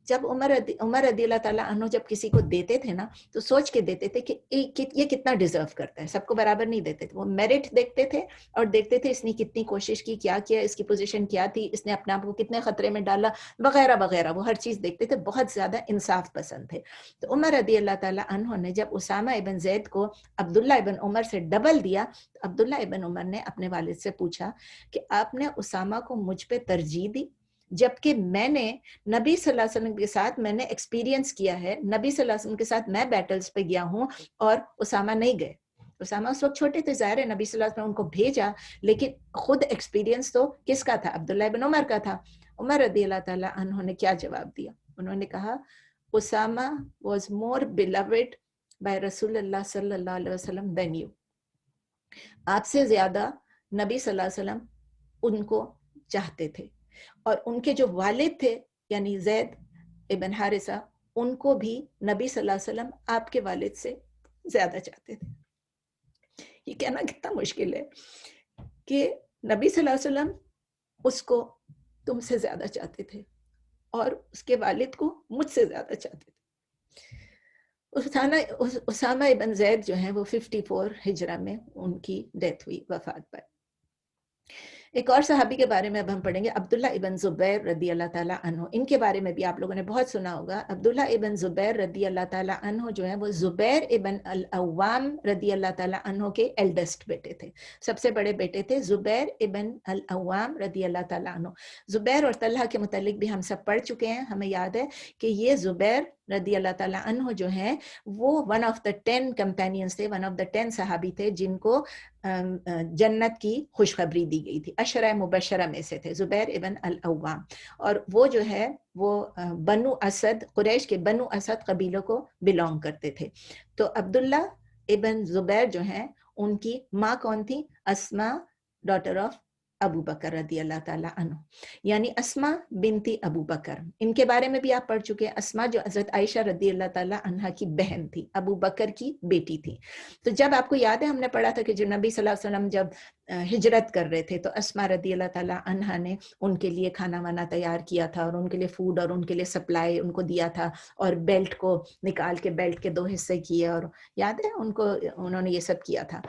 جب عمر رضی اللہ تعالیٰ عنہ جب کسی کو دیتے تھے نا تو سوچ کے دیتے تھے کہ یہ کتنا ڈیزرو کرتا ہے، سب کو برابر نہیں دیتے تھے. وہ میرٹ دیکھتے تھے اور دیکھتے تھے اس نے کتنی کوشش کی، کیا اس کی پوزیشن کیا تھی، اس نے اپنے آپ کو کتنے خطرے میں ڈالا، وغیرہ وغیرہ. وہ ہر چیز دیکھتے تھے، بہت زیادہ انصاف پسند تھے. تو عمر رضی اللہ تعالیٰ عنہ نے جب اسامہ ابن زید کو عبداللہ ابن عمر سے ڈبل دیا، عبداللہ ابن عمر نے اپنے والد سے پوچھا کہ آپ نے اسامہ کو مجھ پہ ترجیح دی، جبکہ میں نے نبی صلی اللہ علیہ وسلم کے ساتھ میں نے ایکسپیرینس کیا ہے، نبی صلی اللہ علیہ وسلم کے ساتھ میں بیٹلز پہ گیا ہوں اور اسامہ نہیں گئے. اسامہ اس وقت چھوٹے تھے، ظاہر ہے نبی صلی اللہ علیہ وسلم ان کو بھیجا، لیکن خود ایکسپیرینس تو کس کا تھا؟ عبداللہ ابن عمر کا تھا. عمر رضی اللہ تعالیٰ عنہ نے کیا جواب دیا؟ انہوں نے کہا Usama was more beloved by رسول اللہ صلی اللہ علیہ وسلم than you. آپ سے زیادہ نبی صلی اللہ علیہ وسلم ان کو چاہتے تھے، اور ان کے جو والد تھے یعنی زید ابن حارثہ، ان کو بھی نبی صلی اللہ علیہ وسلم آپ کے والد سے زیادہ چاہتے تھے. یہ کہنا کتنا مشکل ہے کہ نبی صلی اللہ علیہ وسلم اس کو تم سے زیادہ چاہتے تھے اور اس کے والد کو مجھ سے زیادہ چاہتے تھے. اسامہ ابن زید جو ہیں وہ 54 ہجرہ میں ان کی ڈیتھ ہوئی، وفات پر۔ ایک اور صحابی کے بارے میں اب ہم پڑھیں گے، عبداللہ ابن زبیر رضی اللہ تعالیٰ عنہ۔ ان کے بارے میں بھی آپ لوگوں نے بہت سنا ہوگا۔ عبداللہ ابن زبیر رضی اللہ تعالیٰ عنہ جو ہیں وہ زبیر ابن العوام رضی اللہ تعالیٰ عنہ کے ایلڈسٹ بیٹے تھے، سب سے بڑے بیٹے تھے زبیر ابن العوام رضی اللہ تعالیٰ عنہ۔ زبیر اور طلحہ کے متعلق بھی ہم سب پڑھ چکے ہیں، ہمیں یاد ہے کہ یہ زبیر رضی اللہ تعالیٰ عنہ جو ہیں وہ ون آف دا 10 کمپینینز تھے، ون آف دا 10 صحابی تھے جن کو جنت کی خوشخبری دی گئی تھی، عشرہ مبشرہ میں سے تھے زبیر ابن العوام۔ اور وہ جو ہے وہ بنو اسد، قریش کے بنو اسد قبیلوں کو بلونگ کرتے تھے۔ تو عبداللہ ابن زبیر جو ہیں ان کی ماں کون تھی؟ اسماء ڈاٹر آف ابو بکر رضی اللہ تعالیٰ عنہ، یعنی اسماء بنتی ابو بکر۔ ان کے بارے میں بھی آپ پڑھ چکے ہیں۔ اسماء جو حضرت عائشہ رضی اللہ تعالیٰ عنہ کی بہن تھی، ابو بکر کی بیٹی تھی۔ تو جب آپ کو یاد ہے ہم نے پڑھا تھا کہ جو نبی صلی اللہ علیہ وسلم جب ہجرت کر رہے تھے تو اسماء رضی اللہ تعالیٰ عنہ نے ان کے لیے کھانا وانا تیار کیا تھا اور ان کے لیے فوڈ اور ان کے لیے سپلائی ان کو دیا تھا، اور بیلٹ کو نکال کے بیلٹ کے 2 حصے کیے، اور یاد ہے ان کو، انہوں نے یہ سب کیا تھا۔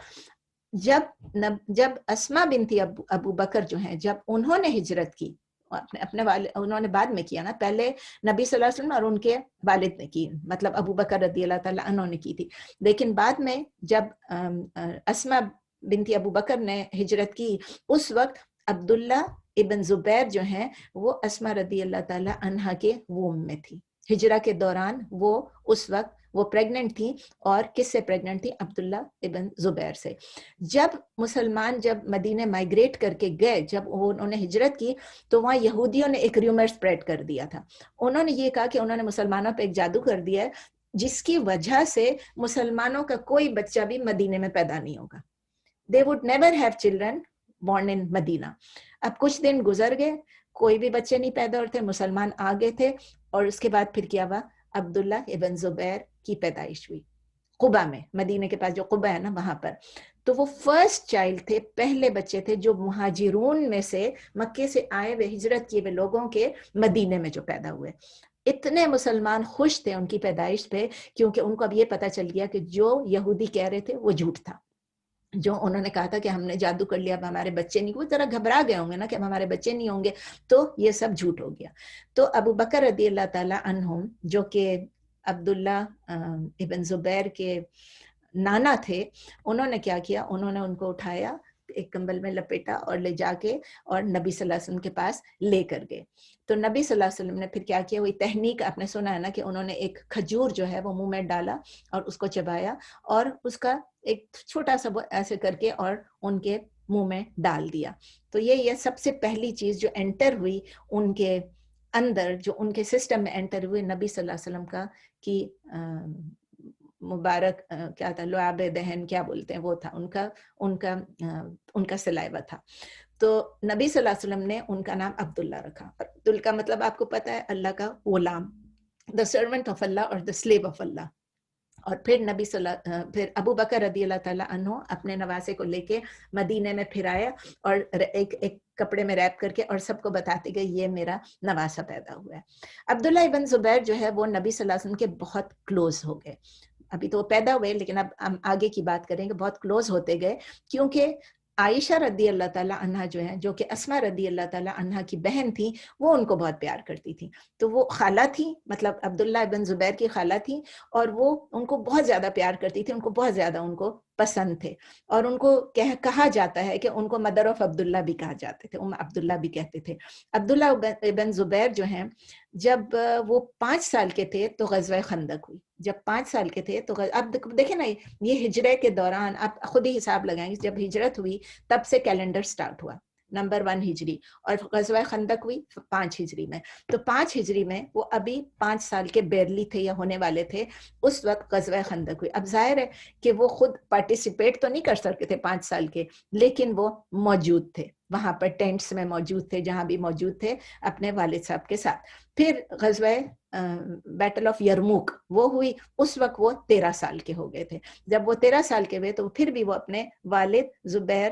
جب اسماء بنتی ابو بکر جو ہیں جب انہوں نے ہجرت کی، اپنے والد، انہوں نے بعد میں کیا نا، پہلے نبی صلی اللہ علیہ وسلم اور ان کے والد نے کی، مطلب ابو بکر رضی اللہ تعالیٰ عنہ نے کی تھی، لیکن بعد میں جب اسماء بنتی ابو بکر نے ہجرت کی اس وقت عبداللہ ابن زبیر جو ہیں وہ اسماء رضی اللہ تعالیٰ عنہ کے ووم میں تھی۔ ہجرہ کے دوران وہ اس وقت وہ پریگننٹ تھی، اور کس سے پریگننٹ تھی؟ عبداللہ ابن زبیر سے۔ جب مسلمان جب مدینہ مائگریٹ کر کے گئے، جب انہوں نے ہجرت کی تو وہاں یہودیوں نے ایک ریومر سپریڈ کر دیا تھا۔ انہوں نے یہ کہا کہ انہوں نے مسلمانوں پہ ایک جادو کر دیا ہے جس کی وجہ سے مسلمانوں کا کوئی بچہ بھی مدینے میں پیدا نہیں ہوگا۔ They would never have children born in مدینہ۔ اب کچھ دن گزر گئے، کوئی بھی بچے نہیں پیدا ہوتے، مسلمان آ گئے تھے، اور اس کے بعد پھر کیا ہوا؟ عبداللہ ابن زبیر کی پیدائش ہوئی قبا میں، مدینہ کے پاس جو قبا ہے نا وہاں پر۔ تو وہ فرسٹ چائلڈ تھے، پہلے بچے تھے جو مہاجرون میں سے، مکے سے آئے ہوئے ہجرت کیے ہوئے لوگوں کے مدینے میں جو پیدا ہوئے۔ اتنے مسلمان خوش تھے ان کی پیدائش پہ، کیونکہ ان کو اب یہ پتا چل گیا کہ جو یہودی کہہ رہے تھے وہ جھوٹ تھا۔ جو انہوں نے کہا تھا کہ ہم نے جادو کر لیا، اب ہمارے بچے نہیں، وہ ذرا گھبرا گئے ہوں گے نا کہ اب ہمارے بچے نہیں ہوں گے، تو یہ سب جھوٹ ہو گیا۔ تو ابو بکر رضی اللہ تعالیٰ عنہ جو کہ عبداللہ ابن زبیر کے نانا تھے، انہوں نے کیا کیا؟ انہوں نے ان کو اٹھایا، ایک کمبل میں لپیٹا اور لے جا کے اور نبی صلی اللہ علیہ وسلم کے پاس لے کر گئے۔ تو نبی صلی اللہ علیہ وسلم نے پھر کیا کیا؟ وہی تحنیک آپ نے سنا ہے نا کہ انہوں نے ایک کھجور جو ہے وہ منہ میں ڈالا اور اس کو چبایا، اور اس کا ایک چھوٹا سا ایسے کر کے اور ان کے منہ میں ڈال دیا۔ تو یہ سب سے پہلی چیز جو انٹر ہوئی ان کے اندر، جو ان کے سسٹم میں انٹر ہوئے، نبی صلی اللہ علیہ وسلم کا کی مبارک کیا تھا، لعاب دہن کیا بولتے ہیں وہ تھا، ان کا سلائیوا تھا۔ تو نبی صلی اللہ علیہ وسلم نے ان کا نام عبداللہ رکھا۔ عبدال کا مطلب آپ کو پتہ ہے، اللہ کا غلام، دا سرونٹ آف اللہ اور دا سلیو آف اللہ۔ اور پھر ابو بکر رضی اللہ تعالیٰ عنہ اپنے نواسے کو لے کے مدینے میں پھر آیا، اور ایک کپڑے میں ریپ کر کے اور سب کو بتاتے گئے یہ میرا نواسا پیدا ہوا ہے۔ عبداللہ ابن زبیر جو ہے وہ نبی صلی اللہ علیہ وسلم کے بہت کلوز ہو گئے۔ ابھی تو وہ پیدا ہوئے لیکن اب ہم آگے کی بات کریں گے، بہت کلوز ہوتے گئے، کیونکہ عائشہ رضی اللہ تعالیٰ عنہ جو ہیں، جو کہ اسماء رضی اللہ تعالیٰ عنہ کی بہن تھی، وہ ان کو بہت پیار کرتی تھی۔ تو وہ خالہ تھی، مطلب عبداللہ ابن زبیر کی خالہ تھی، اور وہ ان کو بہت زیادہ پیار کرتی تھی، ان کو بہت زیادہ ان کو پسند تھے، اور ان کو کہا جاتا ہے کہ ان کو مدر آف عبداللہ بھی کہا جاتے تھے، عبداللہ بھی کہتے تھے۔ عبداللہ ابن زبیر جو ہیں جب وہ 5 سال کے تھے تو غزوہ خندق ہوئی۔ جب 5 سال کے تھے تو اب دیکھیں نا، یہ ہجرے کے دوران آپ خود ہی حساب لگائیں گے، جب ہجرت ہوئی تب سے کیلنڈر سٹارٹ ہوا، نمبر 1 ہجری، اور غزوہ خندق ہوئی 5 ہجری میں۔ تو 5 ہجری میں وہ ابھی 5 سال کے بیرلی تھے یا ہونے والے تھے، اس وقت غزوہ خندق ہوئی۔ اب ظاہر ہے کہ وہ خود پارٹیسپیٹ تو نہیں کر سکتے تھے 5 سال کے، لیکن وہ موجود تھے وہاں پر، ٹینٹس میں موجود تھے، جہاں بھی موجود تھے اپنے والد صاحب کے ساتھ۔ پھر غزوہ بیٹل آف یرموک وہ ہوئی، اس وقت وہ 13 سال کے ہو گئے تھے۔ جب وہ 13 سال کے ہوئے تو پھر بھی وہ اپنے والد زبیر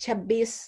26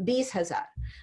20,000।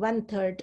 1/3,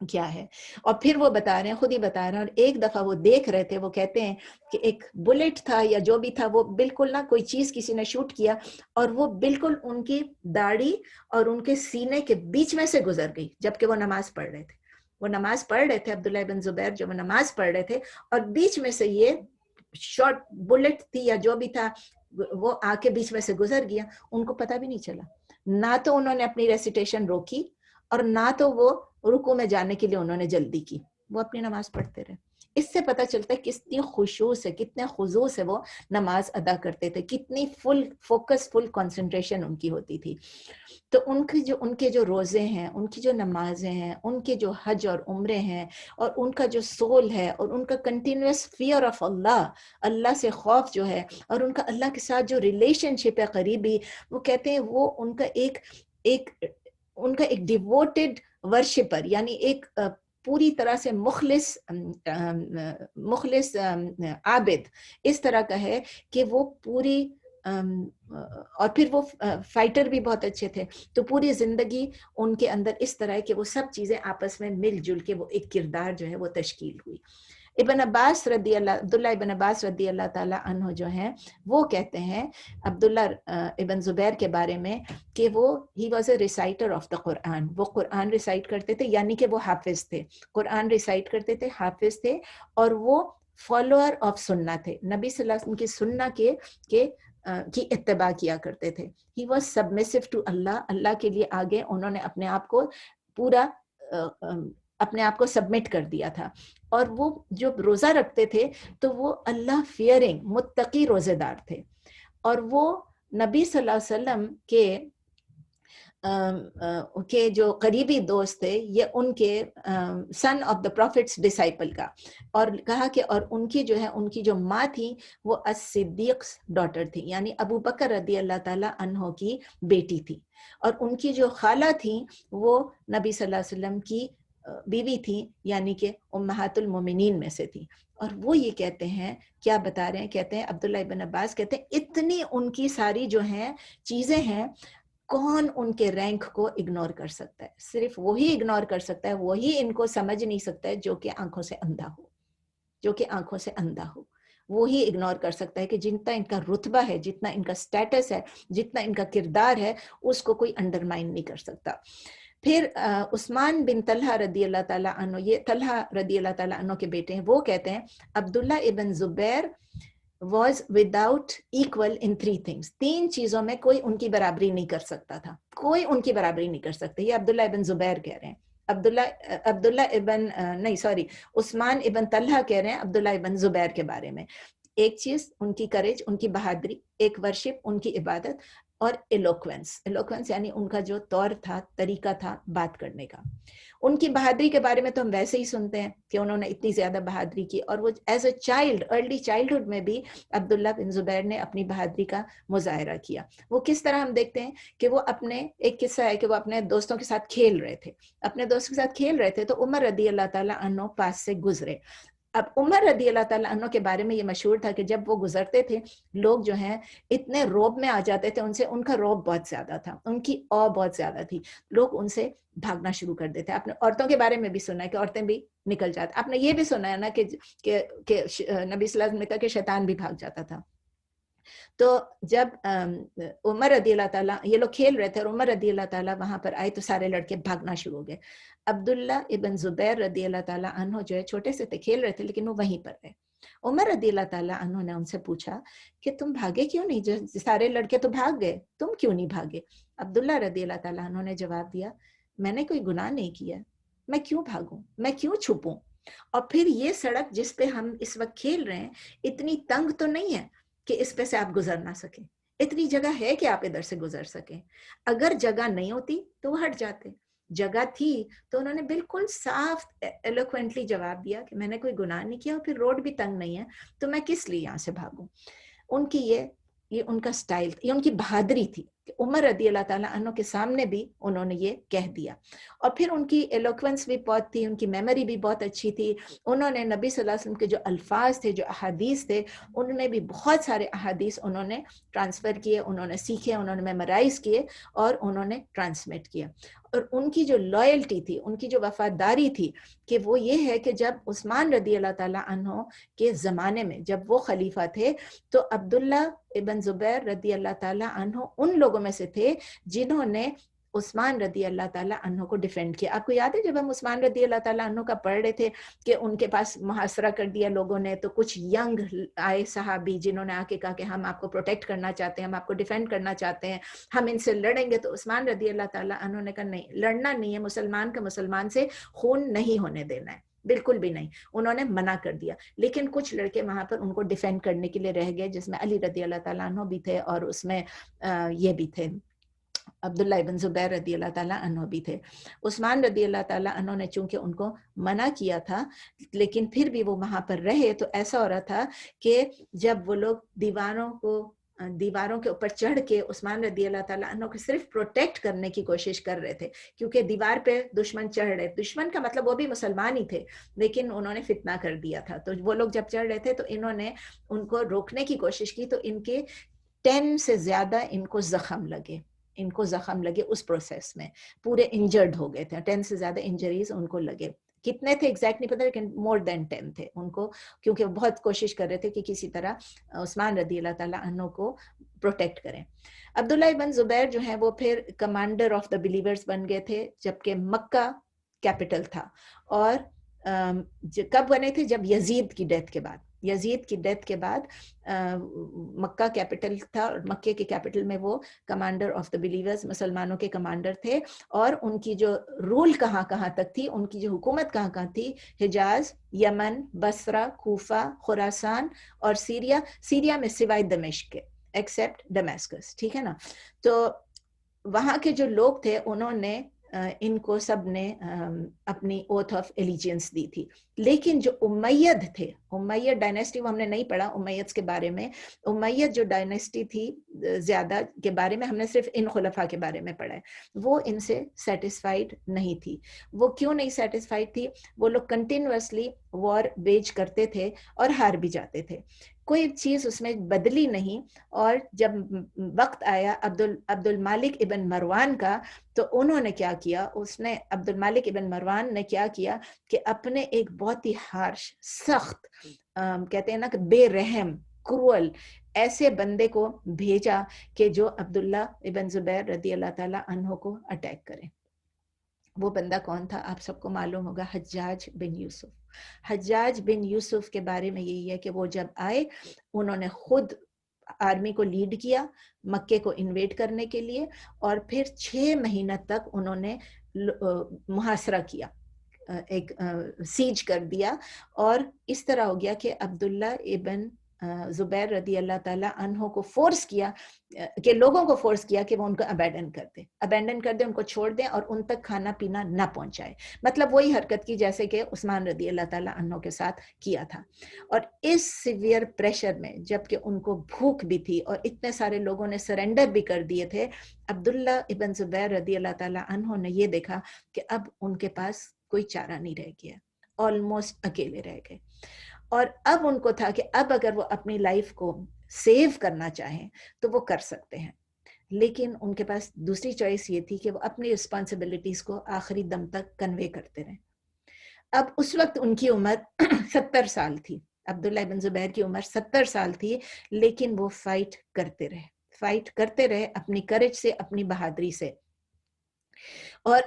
کیا ہے. اور پھر وہ بتا رہے ہیں، خود ہی بتا رہے ہیں، اور ایک دفعہ وہ دیکھ رہے تھے، وہ کہتے ہیں کہ ایک بلٹ تھا یا جو بھی تھا، وہ بالکل نہ کوئی چیز کسی نے شوٹ کیا اور وہ بالکل ان کی داڑھی اور ان کے سینے کے بیچ میں سے گزر گئی، جبکہ وہ نماز پڑھ رہے تھے. وہ نماز پڑھ رہے تھے، عبداللہ بن زبیر جو وہ نماز پڑھ رہے تھے، اور بیچ میں سے یہ شارٹ بلٹ تھی یا جو بھی تھا وہ آ کے بیچ میں سے گزر گیا. ان کو پتہ بھی نہیں چلا، نہ تو انہوں نے اپنی ریسیٹیشن روکی اور نہ تو وہ رکوع میں جانے کے لیے انہوں نے جلدی کی، وہ اپنی نماز پڑھتے رہے. اس سے پتہ چلتا ہے کتنی خشوع سے، کتنے خضوع سے وہ نماز ادا کرتے تھے، کتنی فل فوکس، فل کنسنٹریشن ان کی ہوتی تھی. تو ان کے جو روزے ہیں، ان کی جو نمازیں ہیں، ان کے جو حج اور عمرے ہیں، اور ان کا جو سول ہے، اور ان کا کنٹینیوس فیئر آف اللہ، اللہ سے خوف جو ہے، اور ان کا اللہ کے ساتھ جو ریلیشن شپ ہے قریبی، وہ کہتے ہیں وہ ان کا ایک ڈیووٹڈ ورشپر، یعنی ایک پوری طرح سے مخلص عابد اس طرح کا ہے کہ وہ پوری اور پھر وہ فائٹر بھی بہت اچھے تھے. تو پوری زندگی ان کے اندر اس طرح ہے کہ وہ سب چیزیں آپس میں مل جل کے وہ ایک کردار جو ہے وہ تشکیل ہوئی. عبداللہ ابن عباس رضی اللہ تعالیٰ عنہ جو ہیں وہ کہتے ہیں عبداللہ ابن زبیر کے بارے میں کہ وہ he was a ریسائٹر of the قرآن، وہ قرآن ریسائٹ کرتے تھے، یعنی کہ وہ حافظ تھے، قرآن ریسائٹ کرتے تھے، حافظ تھے، اور وہ فالوور آف سنہ تھے، نبی صلی اللہ علیہ وسلم کی سنہ کی اتباع کیا کرتے تھے. ہی واز سبمسو ٹو اللہ، اللہ کے لیے آگے انہوں نے اپنے آپ کو پورا اپنے آپ کو سبمٹ کر دیا تھا. اور وہ جو روزہ رکھتے تھے تو وہ اللہ فیئرنگ متقی روزے دار تھے. اور وہ نبی صلی اللہ علیہ وسلم کے جو قریبی دوست تھے، یہ ان کے سن آف دا پروفٹس ڈسائپل کا، اور کہا کہ اور ان کی جو ہے ان کی جو ماں تھی وہ الصدیق ڈاٹر تھی، یعنی ابو بکر رضی اللہ تعالیٰ عنہ کی بیٹی تھی. اور ان کی جو خالہ تھی وہ نبی صلی اللہ علیہ وسلم کی بیوی تھی، یعنی کہ امہات المومنین میں سے تھی. اور وہ یہ کہتے ہیں، کیا بتا رہے ہیں، کہتے ہیں عبداللہ ابن عباس کہتے ہیں اتنی ان کی ساری جو ہیں چیزیں ہیں، کون ان کے رینک کو اگنور کر سکتا ہے؟ صرف وہی اگنور کر سکتا ہے، وہی ان کو سمجھ نہیں سکتا ہے جو کہ آنکھوں سے اندھا ہو، جو کہ آنکھوں سے اندھا ہو. وہی اگنور کر سکتا ہے کہ جتنا ان کا رتبہ ہے، جتنا ان کا سٹیٹس ہے، جتنا ان کا کردار ہے، اس کو کوئی انڈرمائن نہیں کر سکتا. پھر عثمان بن طلحہ رضی اللہ تعالیٰ عنہ، یہ طلحہ رضی اللہ تعالیٰ عنہ کے بیٹے ہیں، وہ کہتے ہیں عبداللہ ابن زبیر was without equal in 3 things. 3 چیزوں میں کوئی ان کی برابری نہیں کر سکتا تھا، کوئی ان کی برابری نہیں کر سکتا. یہ عبداللہ ابن زبیر کہہ رہے ہیں، عثمان ابن طلحہ کہہ رہے ہیں عبداللہ ابن زبیر کے بارے میں. ایک چیز ان کی کریج، ان کی بہادری، ایک ورشپ، ان کی عبادت، اور ایلوکوینس یعنی ان کا جو طور تھا، طریقہ تھا بات کرنے کا. ان کی بہادری کے بارے میں تو ہم ویسے ہی سنتے ہیں کہ انہوں نے اتنی زیادہ بہادری کی، اور وہ as a child, early childhood میں بھی عبداللہ بن زبیر نے اپنی بہادری کا مظاہرہ کیا. وہ کس طرح ہم دیکھتے ہیں کہ وہ اپنے، ایک قصہ ہے کہ وہ اپنے دوستوں کے ساتھ کھیل رہے تھے، تو عمر رضی اللہ تعالیٰ عنہ پاس سے گزرے. اب عمر رضی اللہ تعالیٰ عنہ کے بارے میں یہ مشہور تھا کہ جب وہ گزرتے تھے لوگ جو ہیں اتنے روب میں آ جاتے تھے ان سے، ان کا روب بہت زیادہ تھا، ان کی او بہت زیادہ تھی، لوگ ان سے بھاگنا شروع کر دیتے. آپ نے عورتوں کے بارے میں بھی سنا ہے کہ عورتیں بھی نکل جاتی. آپ نے یہ بھی سنا ہے نا کہ نبی صلی اللہ علیہ وسلم نے کہا کہ شیطان بھی بھاگ جاتا تھا. تو جب عمر رضی اللہ تعالیٰ، یہ لوگ کھیل رہے تھے اور عمر رضی اللہ تعالیٰ وہاں پر آئے تو سارے لڑکے بھاگنا شروع ہو گئے. عبداللہ ابن زبیر رضی اللہ تعالیٰ عنہ جو ہے چھوٹے سے تھے، کھیل رہے تھے لیکن وہ وہیں پر رہے. عمر رضی اللہ تعالیٰ عنہ نے ان سے پوچھا کہ تم بھاگے کیوں نہیں؟ جو سارے لڑکے تو بھاگ گئے، تم کیوں نہیں بھاگے؟ عبداللہ رضی اللہ تعالیٰ عنہ نے جواب دیا، میں نے کوئی گناہ نہیں کیا، میں کیوں بھاگوں، میں کیوں چھپوں؟ اور پھر یہ سڑک جس پہ ہم اس وقت کھیل رہے ہیں اتنی تنگ تو نہیں ہے کہ اس پہ سے آپ گزر نہ سکیں، اتنی جگہ ہے کہ آپ ادھر سے گزر سکیں. اگر جگہ نہیں ہوتی تو وہ ہٹ جاتے، جگہ تھی تو انہوں نے بالکل صاف ایلوکوینٹلی جواب دیا کہ میں نے کوئی گناہ نہیں کیا، اور پھر روڈ بھی تنگ نہیں ہے تو میں کس لیے یہاں سے بھاگوں. ان کی یہ ان کا سٹائل، یہ ان کی بہادری تھی کہ عمر رضی اللہ تعالیٰ عنہ کے سامنے بھی انہوں نے یہ کہہ دیا. اور پھر ان کی ایلوکوینس بھی بہت تھی, ان کی میموری بھی بہت اچھی تھی. انہوں نے نبی صلی اللہ علیہ وسلم کے جو الفاظ تھے, جو احادیث تھے, انہوں نے بھی بہت سارے احادیث انہوں نے ٹرانسفر کیے, انہوں نے سیکھے, انہوں نے میمورائز کیے اور انہوں نے ٹرانسمٹ کیا. اور ان کی جو لائلٹی تھی, ان کی جو وفاداری تھی, کہ وہ یہ ہے کہ جب عثمان رضی اللہ تعالیٰ عنہ کے زمانے میں جب وہ خلیفہ تھے تو عبداللہ ابن زبیر رضی اللہ تعالیٰ عنہ ان لوگوں میں سے تھے جنہوں نے عثمان رضی اللہ تعالیٰ عنہ کو ڈیفینڈ کیا. آپ کو یاد ہے جب ہم عثمان رضی اللہ تعالیٰ عنہ کا پڑھ رہے تھے کہ ان کے پاس محاصرہ کر دیا لوگوں نے, تو کچھ ینگ آئے صحابی جنہوں نے آ کے کہا کہ ہم آپ کو پروٹیکٹ کرنا چاہتے ہیں, ہم آپ کو ڈیفینڈ کرنا چاہتے ہیں, ہم ان سے لڑیں گے. تو عثمان رضی اللہ تعالیٰ عنہ نے کہا نہیں, لڑنا نہیں ہے, مسلمان کا مسلمان سے خون نہیں ہونے دینا ہے, بالکل بھی نہیں. انہوں نے منع کر دیا. لیکن کچھ لڑکے وہاں پر ان کو ڈیفینڈ کرنے کے لیے رہ گئے, جس میں علی رضی اللہ تعالیٰ عنہ بھی تھے اور اس میں یہ بھی تھے عبداللہ ابن زبیر رضی اللہ تعالیٰ عنہ بھی تھے. عثمان رضی اللہ تعالیٰ عنہ نے چونکہ ان کو منع کیا تھا, لیکن پھر بھی وہ وہاں پر رہے. تو ایسا ہو رہا تھا کہ جب وہ لوگ دیواروں کے اوپر چڑھ کے عثمان رضی اللہ تعالیٰ عنہ کو صرف پروٹیکٹ کرنے کی کوشش کر رہے تھے, کیونکہ دیوار پہ دشمن چڑھ رہے. دشمن کا مطلب وہ بھی مسلمان ہی تھے, لیکن انہوں نے فتنہ کر دیا تھا. تو وہ لوگ جب چڑھ رہے تھے تو انہوں نے ان کو روکنے کی کوشش کی, تو ان کے 10 سے زیادہ ان کو زخم لگے اس پروسیس میں, پورے انجرڈ ہو گئے تھے. 10 سے زیادہ انجریز ان کو لگے. کتنے تھے ایگزیکٹ نہیں پتا, لیکن مور دین 10 تھے ان کو, کیونکہ وہ بہت کوشش کر رہے تھے کہ کسی طرح عثمان رضی اللہ تعالیٰ عنہ کو پروٹیکٹ کریں. عبداللہ ابن زبیر جو ہیں وہ پھر کمانڈر آف دا بلیورز بن گئے تھے, جبکہ مکہ کیپٹل تھا. اور کب بنے تھے؟ جب یزید کی ڈیتھ کے بعد مکہ کیپٹل تھا, اور مکے کے کیپٹل میں وہ کمانڈر آف دا بلیورز, مسلمانوں کے کمانڈر تھے. اور ان کی جو رول کہاں تک تھی, ان کی جو حکومت کہاں تھی, حجاز, یمن, بصرہ, کوفہ, خراسان اور سیریا میں سوائے دمشق کے, ایکسیپٹ ڈمیسکس, ٹھیک ہے نا. تو وہاں کے جو لوگ تھے انہوں نے ان کو سب نے اپنی اوتھ آف ایلیجنس دی تھی. لیکن جو امید تھے, امید ڈائنیسٹی, وہ ہم نے نہیں پڑھا امیدز کے بارے میں. امید جو ڈائنیسٹی تھی زیادہ کے بارے میں ہم نے صرف ان خلفاء کے بارے میں پڑھا ہے. وہ ان سے سیٹسفائیڈ نہیں تھی. وہ کیوں نہیں سیٹسفائیڈ تھی؟ وہ لوگ کنٹینیوسلی وار ویج کرتے تھے اور ہار بھی جاتے تھے, کوئی چیز اس میں بدلی نہیں. اور جب وقت آیا عبد المالک ابن مروان کا, تو انہوں نے کیا کیا, عبد المالک ابن مروان نے کیا کیا کہ اپنے ایک بہت ہی ہارش, سخت, کہتے ہیں نا کہ بے رحم, کرول ایسے بندے کو بھیجا کہ جو عبداللہ ابن زبیر رضی اللہ تعالیٰ عنہ کو اٹیک کرے. وہ بندہ کون تھا؟ آپ سب کو معلوم ہوگا, حجاج بن یوسف. حجاج بن یوسف کے بارے میں یہی ہے کہ وہ جب آئے, انہوں نے خود آرمی کو لیڈ کیا مکے کو انویڈ کرنے کے لیے, اور پھر 6 مہینہ تک انہوں نے محاصرہ کیا, ایک سیج کر دیا. اور اس طرح ہو گیا کہ عبداللہ ابن زبیر رضی اللہ تعالیٰ عنہ کو فورس کیا, کہ لوگوں کو فورس کیا کہ وہ ان کو ابینڈن کر دیں, ان کو چھوڑ دیں اور ان تک کھانا پینا نہ پہنچائے. مطلب وہی حرکت کی جیسے کہ عثمان رضی اللہ تعالیٰ عنہ کے ساتھ کیا تھا. اور اس سیویئر پریشر میں, جب کہ ان کو بھوک بھی تھی اور اتنے سارے لوگوں نے سرنڈر بھی کر دیے تھے, عبداللہ ابن زبیر رضی اللہ تعالیٰ عنہ نے یہ دیکھا کہ اب ان کے پاس کوئی چارہ نہیں رہ گیا, آلموسٹ اکیلے رہ گئے. اور اب ان کو تھا کہ اب اگر وہ اپنی لائف کو سیو کرنا چاہیں تو وہ کر سکتے ہیں, لیکن ان کے پاس دوسری چوائس یہ تھی کہ وہ اپنی رسپانسبلٹیز کو آخری دم تک کنوے کرتے رہیں. اب اس وقت ان کی عمر 70 سال تھی, عبداللہ ابن زبیر کی عمر 70 سال تھی, لیکن وہ فائٹ کرتے رہے اپنی کرج سے, اپنی بہادری سے. اور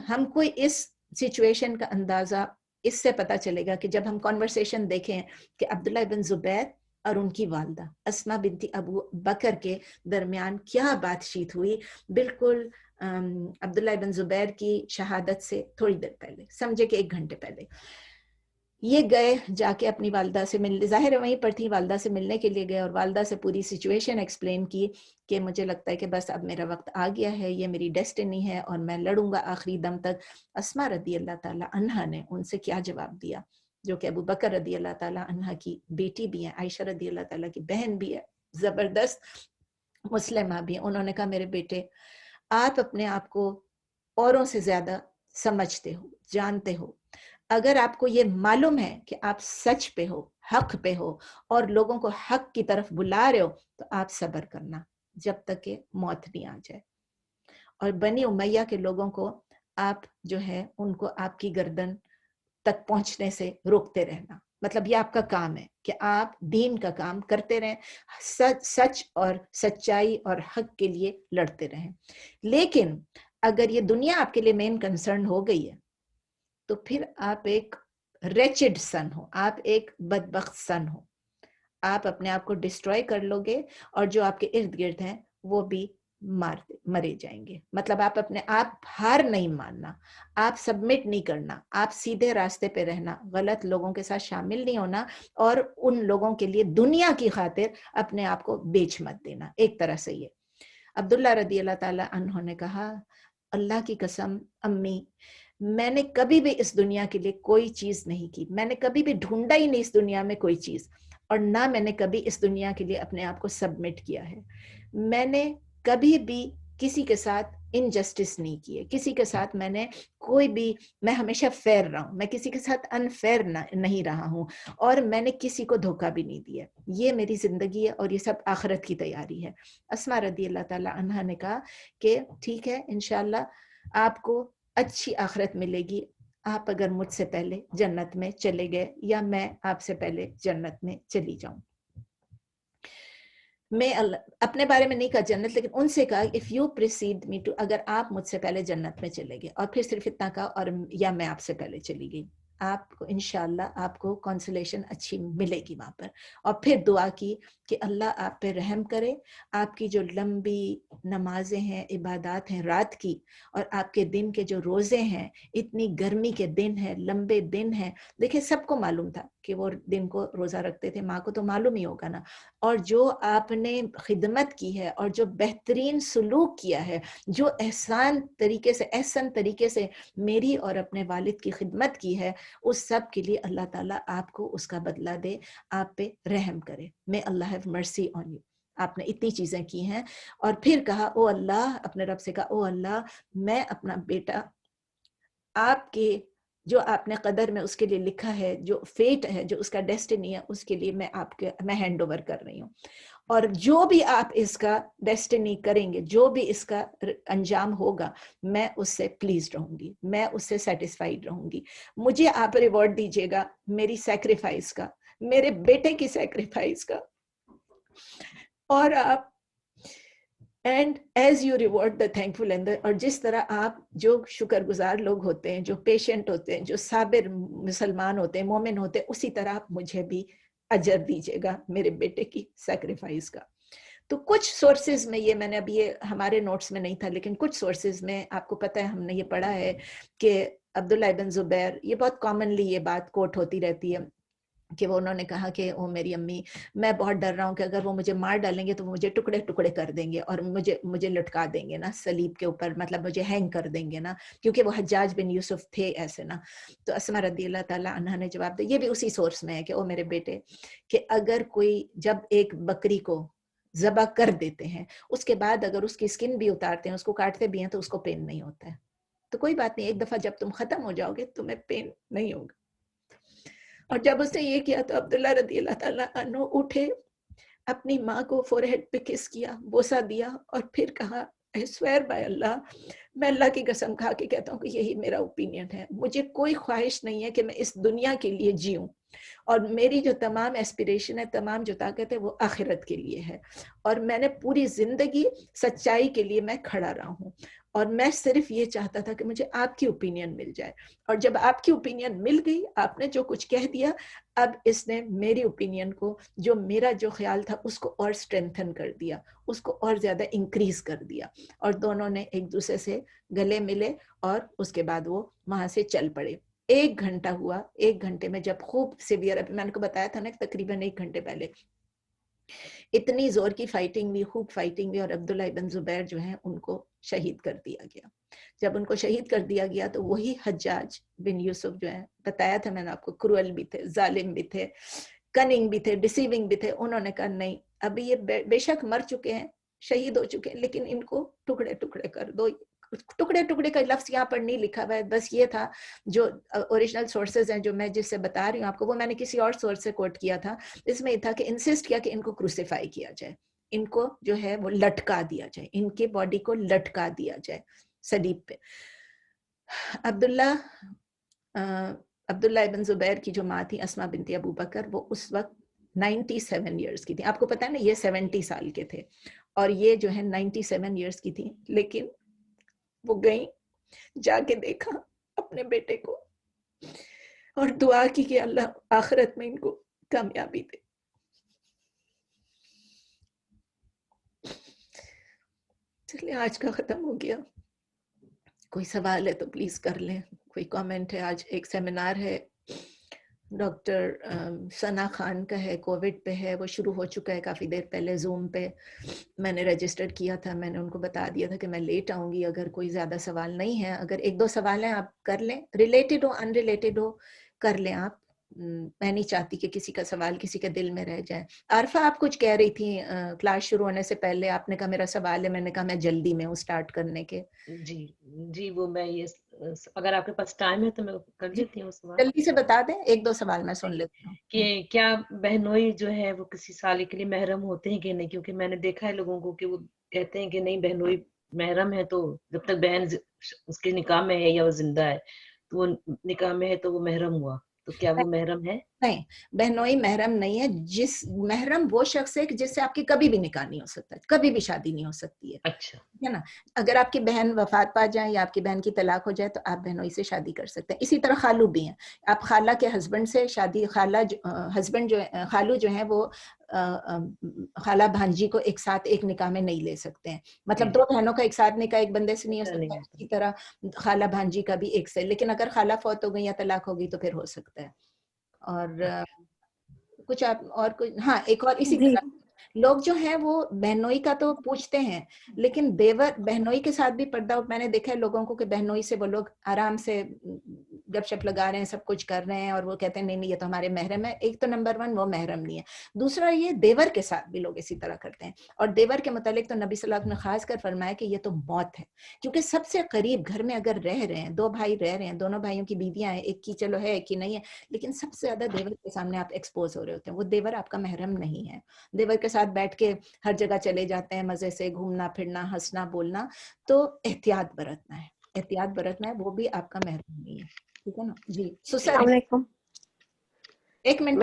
ہم کو اس سچویشن کا اندازہ اس سے پتہ چلے گا کہ جب ہم کنورسیشن دیکھیں کہ عبداللہ ابن زبیر اور ان کی والدہ اسما بنت ابو بکر کے درمیان کیا بات چیت ہوئی, بالکل عبداللہ ابن زبیر کی شہادت سے تھوڑی دیر پہلے, سمجھے کہ 1 گھنٹے پہلے. یہ گئے جا کے اپنی والدہ سے مل, ظاہر ہے وہیں پر تھی, والدہ سے ملنے کے لیے گئے اور والدہ سے پوری سچویشن ایکسپلین کی کہ مجھے لگتا ہے کہ بس اب میرا وقت آ گیا ہے, یہ میری ڈیسٹنی ہے اور میں لڑوں گا آخری دم تک. اسما رضی اللہ تعالیٰ عنہا نے ان سے کیا جواب دیا, جو کہ ابو بکر رضی اللہ تعالیٰ عنہ کی بیٹی بھی ہیں, عائشہ رضی اللہ تعالیٰ کی بہن بھی ہے, زبردست مسلمہ بھی, انہوں نے کہا میرے بیٹے آپ اپنے آپ کو اوروں سے زیادہ سمجھتے ہو, جانتے ہو, اگر آپ کو یہ معلوم ہے کہ آپ سچ پہ ہو, حق پہ ہو اور لوگوں کو حق کی طرف بلا رہے ہو, تو آپ صبر کرنا جب تک کہ موت نہیں آ جائے. اور بنی امیہ کے لوگوں کو آپ جو ہے ان کو آپ کی گردن تک پہنچنے سے روکتے رہنا. مطلب یہ آپ کا کام ہے کہ آپ دین کا کام کرتے رہیں, سچ اور سچائی اور حق کے لیے لڑتے رہیں. لیکن اگر یہ دنیا آپ کے لیے مین کنسرن ہو گئی ہے تو پھر آپ ایک ریچڈ سن ہو, آپ ایک بدبخت سن ہو, آپ اپنے آپ کو ڈسٹروائے کر لو گے اور جو آپ کے ارد گرد ہیں وہ بھی مرے جائیں گے. مطلب آپ اپنے آپ ہار نہیں ماننا, آپ سبمٹ نہیں کرنا, آپ سیدھے راستے پہ رہنا, غلط لوگوں کے ساتھ شامل نہیں ہونا اور ان لوگوں کے لیے دنیا کی خاطر اپنے آپ کو بیچ مت دینا. ایک طرح سے یہ عبداللہ رضی اللہ تعالی عنہ نے کہا اللہ کی قسم امی میں نے کبھی بھی اس دنیا کے لیے کوئی چیز نہیں کی, میں نے کبھی بھی ڈھونڈا ہی نہیں اس دنیا میں کوئی چیز, اور نہ میں نے کبھی اس دنیا کے لیے اپنے آپ کو سبمٹ کیا ہے. میں نے کبھی بھی کسی کے ساتھ انجسٹس نہیں کی ہے, کسی کے ساتھ میں نے کوئی بھی, میں ہمیشہ فیئر رہا ہوں, میں کسی کے ساتھ انفیئر نہیں رہا ہوں, اور میں نے کسی کو دھوکہ بھی نہیں دیا. یہ میری زندگی ہے اور یہ سب آخرت کی تیاری ہے. اسماء رضی اللہ تعالی عنہا نے کہا کہ ٹھیک ہے انشاءاللہ آپ کو اچھی آخرت ملے گی آپ اگر مجھ سے پہلے جنت میں چلے گئے یا میں آپ سے پہلے جنت میں چلی جاؤں. میں اپنے بارے میں نہیں کہا جنت, لیکن ان سے کہا if you precede me to, اگر آپ مجھ سے پہلے جنت میں چلے گئے, اور پھر صرف اتنا کہا اور یا میں آپ سے پہلے چلی گئی, آپ کو انشاءاللہ آپ کو کنسولیشن اچھی ملے گی وہاں پر. اور پھر دعا کی کہ اللہ آپ پہ رحم کرے, آپ کی جو لمبی نمازیں ہیں, عبادات ہیں رات کی, اور آپ کے دن کے جو روزے ہیں, اتنی گرمی کے دن ہیں, لمبے دن ہیں. دیکھیں سب کو معلوم تھا کہ وہ دن کو روزہ رکھتے تھے, ماں کو تو معلوم ہی ہوگا نا. اور جو آپ نے خدمت کی ہے اور جو بہترین سلوک کیا ہے, جو احسن طریقے سے میری اور اپنے والد کی خدمت کی ہے, اس سب کے لیے اللہ تعالیٰ آپ کو اس کا بدلہ دے, آپ پہ رحم کرے. May Allah have mercy on you. آپ نے اتنی چیزیں کی ہیں. اور پھر کہا او اللہ, اپنے رب سے کہا او اللہ میں اپنا بیٹا آپ کے جو آپ نے قدر میں اس کے لیے لکھا ہے, جو فیٹ ہے, جو اس کا ڈیسٹنی ہے, اس کے لیے میں ہینڈ اوور کر رہی ہوں. اور جو بھی آپ اس کا ڈیسٹنی کریں گے, جو بھی اس کا انجام ہوگا, میں اس سے پلیز رہوں گی, میں اس سے سیٹسفائیڈ رہوں گی. مجھے آپ ریوارڈ دیجیے گا میری سیکریفائس کا, میرے بیٹے کی سیکریفائس کا. اور آپ and as you reward the thankful and اور جس طرح آپ جو شکر گزار لوگ ہوتے ہیں, جو پیشنٹ ہوتے ہیں, جو صابر مسلمان ہوتے ہیں, مومن ہوتے ہیں, اسی طرح آپ مجھے بھی اجر دیجیے گا میرے بیٹے کی سیکریفائس کا. تو کچھ سورسز میں یہ, میں نے ابھی یہ ہمارے نوٹس میں نہیں تھا, لیکن کچھ سورسز میں آپ کو پتہ ہے ہم نے یہ پڑھا ہے کہ عبداللہ ابن زبیر, یہ بہت کامنلی یہ بات کوٹ ہوتی رہتی ہے کہ وہ انہوں نے کہا کہ او میری امی میں بہت ڈر رہا ہوں کہ اگر وہ مجھے مار ڈالیں گے تو وہ مجھے ٹکڑے ٹکڑے کر دیں گے اور مجھے لٹکا دیں گے نا صلیب کے اوپر, مطلب مجھے ہینگ کر دیں گے نا, کیونکہ وہ حجاج بن یوسف تھے ایسے نا. تو اسماء رضی اللہ تعالی عنہا نے جواب دیا, یہ بھی اسی سورس میں ہے کہ او میرے بیٹے کہ اگر کوئی جب ایک بکری کو ذبح کر دیتے ہیں, اس کے بعد اگر اس کی اسکن بھی اتارتے ہیں, اس کو کاٹتے بھی ہیں, تو اس کو پین نہیں ہوتا ہے. تو کوئی بات نہیں, ایک دفعہ جب تم ختم ہو جاؤ گے تمہیں پین نہیں ہوگا. اور جب اس نے یہ کیا تو عبداللہ رضی اللہ تعالیٰ عنہ اٹھے, اپنی ماں کو فور ہیڈ پہ کس کیا, بوسہ دیا, اور پھر کہا I swear by اللہ, میں اللہ کی قسم کھا کے کہتا ہوں کہ یہی میرا اوپینین ہے, مجھے کوئی خواہش نہیں ہے کہ میں اس دنیا کے لیے جیوں, اور میری جو تمام ایسپیریشن ہے, تمام جو طاقت ہے, وہ آخرت کے لیے ہے, اور میں نے پوری زندگی سچائی کے لیے میں کھڑا رہا ہوں, اور میں صرف یہ چاہتا تھا کہ مجھے آپ کی اوپینین مل جائے. اور جب آپ کی اوپینین مل گئی, آپ نے جو کچھ کہہ دیا, اب اس نے میری اوپینین کو, جو میرا جو خیال تھا, اس کو اور اسٹرینتھن کر دیا, اس کو اور زیادہ انکریز کر دیا. اور دونوں نے ایک دوسرے سے گلے ملے اور اس کے بعد وہ وہاں سے چل پڑے. 1 گھنٹہ ہوا, 1 گھنٹے میں جب خوب سیویئر, میں نے کو بتایا تھا نا تقریباً 1 گھنٹے پہلے, اتنی زور کی فائٹنگ ہوئی, خوب فائٹنگ ہوئی, اور عبداللہ ابن زبیر جو ہیں ان کو شہید کر دیا گیا. جب ان کو شہید کر دیا گیا تو وہی حجاج بن یوسف جو ہیں, بتایا تھا میں نے آپ کو, کروئل بھی تھے, ظالم بھی تھے, کننگ بھی تھے, ڈیسیونگ بھی تھے, انہوں نے کہا نہیں, ابھی یہ بے شک مر چکے ہیں, شہید ہو چکے ہیں, لیکن ان کو ٹکڑے ٹکڑے کر دو. ٹکڑے ٹکڑے کا لفظ یہاں پر نہیں لکھا ہوا ہے, بس یہ تھا جو اوریجنل سورسز ہیں جو میں جس سے بتا رہی ہوں آپ کو, وہ میں نے کسی اور سورس سے کوٹ کیا تھا. اس میں یہ تھا کہ انسسٹ کیا کہ ان کو کروسیفائی کیا جائے, ان کو جو ہے وہ لٹکا دیا جائے, ان کے باڈی کو لٹکا دیا جائے صلیب پہ. عبداللہ ابن زبیر کی جو ماں تھی اسما بنت ابو بکر, وہ اس وقت 97 ایئرس کی تھی. آپ کو پتا ہے نا یہ 70 سال کے تھے اور یہ جو ہے 97 ایئرس کی تھی, لیکن وہ گئیں, جا کے دیکھا اپنے بیٹے کو اور دعا کی کہ اللہ آخرت میں ان کو کامیابی دے. چلے آج کا ختم ہو گیا. کوئی سوال ہے تو پلیز کر لیں, کوئی کامنٹ ہے. آج ایک سیمینار ہے ڈاکٹر ثنا خان کا ہے, کووڈ پہ ہے, وہ شروع ہو چکا ہے کافی دیر پہلے زوم پہ. میں نے رجسٹر کیا تھا, میں نے ان کو بتا دیا تھا کہ میں لیٹ آؤں گی. اگر کوئی زیادہ سوال نہیں ہے, اگر ایک دو سوال ہیں آپ کر لیں, ریلیٹڈ ہو ان ریلیٹڈ ہو کر لیں آپ. میں نہیں چاہتی کہ کسی کا سوال کسی کے دل میں رہ جائے. عارفہ آپ کچھ کہہ رہی تھی کلاس شروع ہونے سے پہلے, آپ نے کہا میرا سوال ہے, میں نے کہا میں جلدی میں ہوں اسٹارٹ کرنے کے. جی وہ میں یہ اگر آپ کے پاس ٹائم ہے تو میں کر لیتی ہوں سوال. جلدی سے بتا دیں, ایک دو سوال میں سن لیتی ہوں. کہ کیا بہنوئی جو ہے وہ کسی سال کے لیے محرم ہوتے ہیں کہ نہیں, کیونکہ میں نے دیکھا ہے لوگوں کو کہ وہ کہتے ہیں کہ نہیں بہنوئی محرم ہے, تو جب تک بہن اس کے نکاح میں ہے یا وہ زندہ ہے تو وہ نکاح میں ہے تو وہ محرم ہوا, تو کیا وہ محرم ہے؟ نہیں, بہنوئی محرم نہیں ہے. جس محرم وہ شخص ہے جس سے آپ کی کبھی بھی نکاح نہیں ہو سکتا, کبھی بھی شادی نہیں ہو سکتی ہے. اچھا ہے نا. اگر آپ کی بہن وفات پا جائیں یا آپ کی بہن کی طلاق ہو جائے تو آپ بہنوئی سے شادی کر سکتے ہیں. اسی طرح خالو بھی ہیں, آپ خالہ کے ہسبینڈ سے شادی, ہسبینڈ جو خالو جو ہیں وہ خالہ بھانجی کو ایک ساتھ ایک نکاح میں نہیں لے سکتے ہیں. مطلب دو بہنوں کا ایک ساتھ نکاح ایک بندے سے نہیں ہو سکتا. اسی طرح خالہ بھانجی کا بھی ایک سے, لیکن اگر خالہ فوت ہو گئی یا طلاق ہوگی تو پھر ہو سکتا ہے. اور کچھ آپ اور کچھ, ہاں ایک اور اسی طرح لوگ جو ہیں وہ بہنوئی کا تو پوچھتے ہیں, لیکن دیور بہنوئی کے ساتھ بھی پردہ. میں نے دیکھا ہے لوگوں کو کہ بہنوئی سے وہ لوگ آرام سے گپ شپ لگا رہے ہیں, سب کچھ کر رہے ہیں, اور وہ کہتے ہیں نہیں نہیں یہ تو ہمارے محرم ہے. ایک تو نمبر 1 وہ محرم نہیں ہے. دوسرا یہ دیور کے ساتھ بھی لوگ اسی طرح کرتے ہیں, اور دیور کے متعلق تو نبی صلی اللہ علیہ وسلم نے خاص کر فرمایا کہ یہ تو موت ہے, کیونکہ سب سے قریب گھر میں اگر رہ رہے ہیں, 2 بھائی رہ رہے ہیں, دونوں بھائیوں کی بیویاں ہیں, ایک کی چلو ہے ایک کی نہیں ہے, لیکن سب سے زیادہ دیور کے سامنے آپ ایکسپوز ہو رہے ہوتے ہیں. وہ دیور آپ کا محرم نہیں ہے. دیور کے ساتھ بیٹھ کے ہر جگہ چلے جاتے ہیں مزے سے, گھومنا پھرنا, ہنسنا بولنا, تو احتیاط برتنا ہے, احتیاط برتنا ہے, وہ بھی آپ کا محرم نہیں ہے. ٹھیک ہے نا جی. السلام علیکم. ایک منٹ,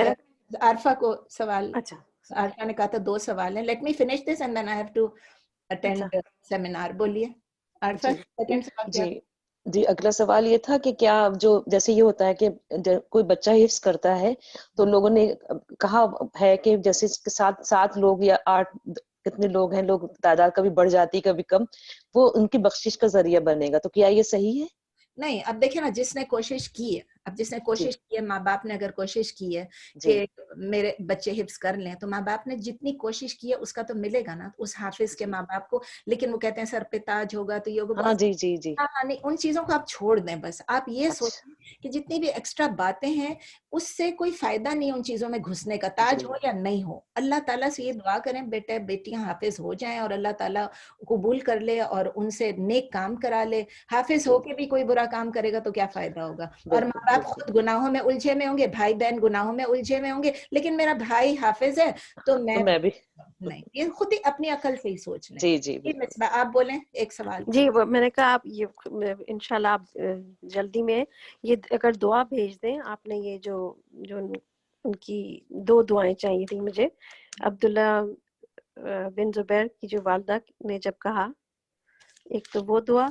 عارفہ کو سوال. اچھا عارفہ نے کہا تھا 2 سوال ہیں. Let me finish this and then I have to attend seminar. بولیے عارفہ, سیکنڈ سوال کیا؟ جی اگلا سوال یہ تھا کہ کیا جو جیسے یہ ہوتا ہے کہ کوئی بچہ حفظ کرتا ہے تو لوگوں نے کہا ہے کہ جیسے 7 لوگ یا 8 کتنے لوگ ہیں, لوگ تعداد کبھی بڑھ جاتی کبھی کم, وہ ان کی بخشش کا ذریعہ بنے گا, تو کیا یہ صحیح ہے؟ نہیں, اب دیکھیں نا, جس نے کوشش کی ہے, اب جس نے کوشش کی ہے, ماں باپ نے اگر کوشش کی ہے کہ میرے بچے حفظ کر لیں, تو ماں باپ نے جتنی کوشش کی ہے اس کا تو ملے گا نا اس حافظ کے ماں باپ کو. لیکن وہ کہتے ہیں سر پہ تاج ہوگا تو یہ ہوگا. نہیں, ان چیزوں کو آپ چھوڑ دیں. بس آپ یہ سوچیں کہ جتنی بھی ایکسٹرا باتیں ہیں اس سے کوئی فائدہ نہیں ان چیزوں میں گھسنے کا, تاج ہو یا نہیں ہو. اللہ تعالیٰ سے یہ دعا کریں بیٹے بیٹیاں حافظ ہو جائیں اور اللہ تعالیٰ قبول کر لے اور ان سے نیک کام کرا لے. حافظ ہو کے بھی کوئی برا کام کرے گا تو کیا فائدہ ہوگا. اور ماں باپ خود گناہوں میں الجھے میں ہوں گے, بھائی بہن گناہوں میں الجھے میں ہوں گے, لیکن میرا بھائی حافظ ہے تو میں بھی نہیں. یہ خود ہی اپنی عقل سے ہی سوچ لیں. جی مصباح آپ بولیں ایک سوال. جی میں نے کہا آپ یہ انشاءاللہ آپ جلدی میں یہ اگر دعا بھیج دیں. آپ نے یہ جو ان کی 2 دعائیں چاہیے تھی مجھے. عبداللہ بن زبیر کی جو والدہ نے جب کہا, ایک تو وہ دعا,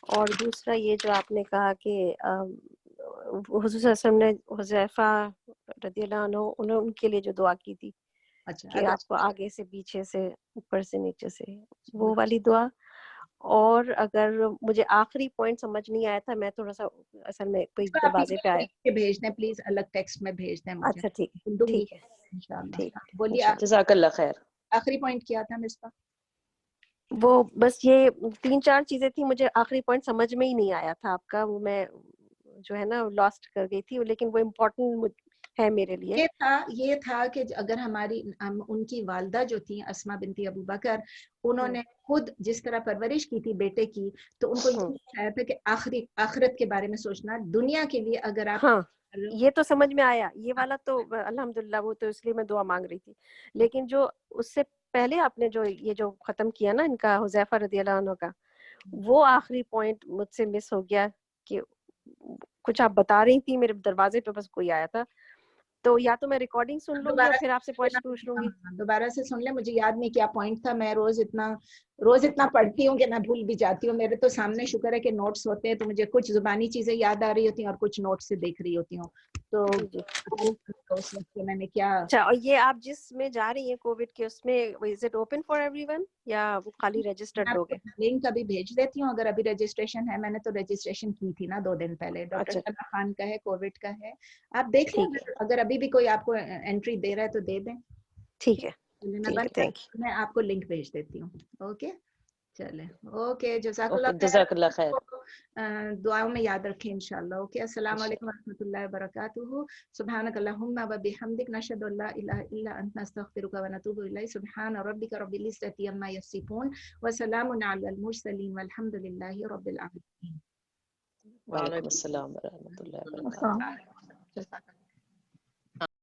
اور دوسرا یہ جو آپ نے کہا کہ حضور صلی اللہ علیہ وسلم نے حذیفہ رضی اللہ عنہ انہوں ان کے لیے جو دعا کی تھی کہ آپ کو آگے سے پیچھے سے اوپر سے نیچے سے, وہ والی دعا. اور اگر مجھے آخری پوائنٹ سمجھ نہیں آیا تھا, میں تھوڑا سا اصل میں کوئی دروازے پہ آیا. بھیج دیں پلیز, الگ ٹیکسٹ میں بھیج دیں مجھے. اچھا ٹھیک ہے انشاءاللہ. بولیے جزاک اللہ خیر. آخری پوائنٹ کیا تھا مصباح؟ وہ بس یہ 3-4 چیزیں تھی, مجھے آخری پوائنٹ سمجھ میں ہی نہیں آیا تھا آپ کا, وہ میں جو ہے نا لاسٹ کر گئی تھی, لیکن وہ امپورٹنٹ ہے میرے لیے. یہ تھا کہ اگر ہماری ان کی والدہ جو تھی اسما بنتی ابو بکر, انہوں نے خود جس طرح پرورش کی تھی بیٹے کی, تو ان کو یہ سکھایا تھا کہ آخرت کے بارے میں سوچنا, دنیا کے لیے اگر آپ ہاں یہ تو سمجھ میں آیا, یہ والا تو الحمدللہ, وہ تو اس لیے میں دعا مانگ رہی تھی. لیکن جو اس سے پہلے آپ نے جو یہ جو ختم کیا نا ان کا حذیفہ رضی اللہ عنہ کا, وہ آخری پوائنٹ مجھ سے مس ہو گیا کہ کچھ آپ بتا رہی تھی, میرے دروازے پہ بس کوئی آیا تھا, تو یا تو میں ریکارڈنگ سن لوں گی اور پھر آپ سے پوچھ لوں گی. دوبارہ سے سن لیں, مجھے یاد نہیں کیا پوائنٹ تھا, میں روز اتنا پڑھتی ہوں کہ میں بھول بھی جاتی ہوں. میرے تو سامنے شکر ہے کہ نوٹس ہوتے ہیں, تو مجھے کچھ زبانی چیزیں یاد آ رہی ہوتی ہیں اور کچھ نوٹ سے دیکھ رہی ہوتی ہوں. تو اس وقت میں نے کیا, اچھا, اور یہ آپ جس میں جا رہی ہیں کووڈ کے, اس میں is it open for every one یا وہ خالی رجسٹرڈ لوگ ہیں؟ لنک ابھی بھیج دیتی ہوں اگر ابھی رجسٹریشن ہے. میں نے تو رجسٹریشن کی تھی نا 2 دن پہلے. ڈاکٹر ثنا خان کا ہے, کووڈ کا ہے, آپ دیکھ لیں. اگر ابھی بھی کوئی آپ کو انٹری دے رہا ہے تو دے دیں. ٹھیک ہے, میں آپ کو لنک بھیج دیتی ہوں. اوکے چلیں, اوکے, جزاک اللہ خیر. جزاک اللہ خیر. دعاؤں میں یاد رکھیں انشاءاللہ. اوکے, السلام علیکم ورحمۃ اللہ وبرکاتہ. سبحانک اللہم و بحمدک, نشہد ان لا الہ الا انت, نستغفرک و نتوب الیک. سبحان ربک رب العزۃ عما یصفون وسلام علی المرسلین والحمد للہ رب العالمین. وعلیکم السلام ورحمۃ اللہ وبرکاتہ.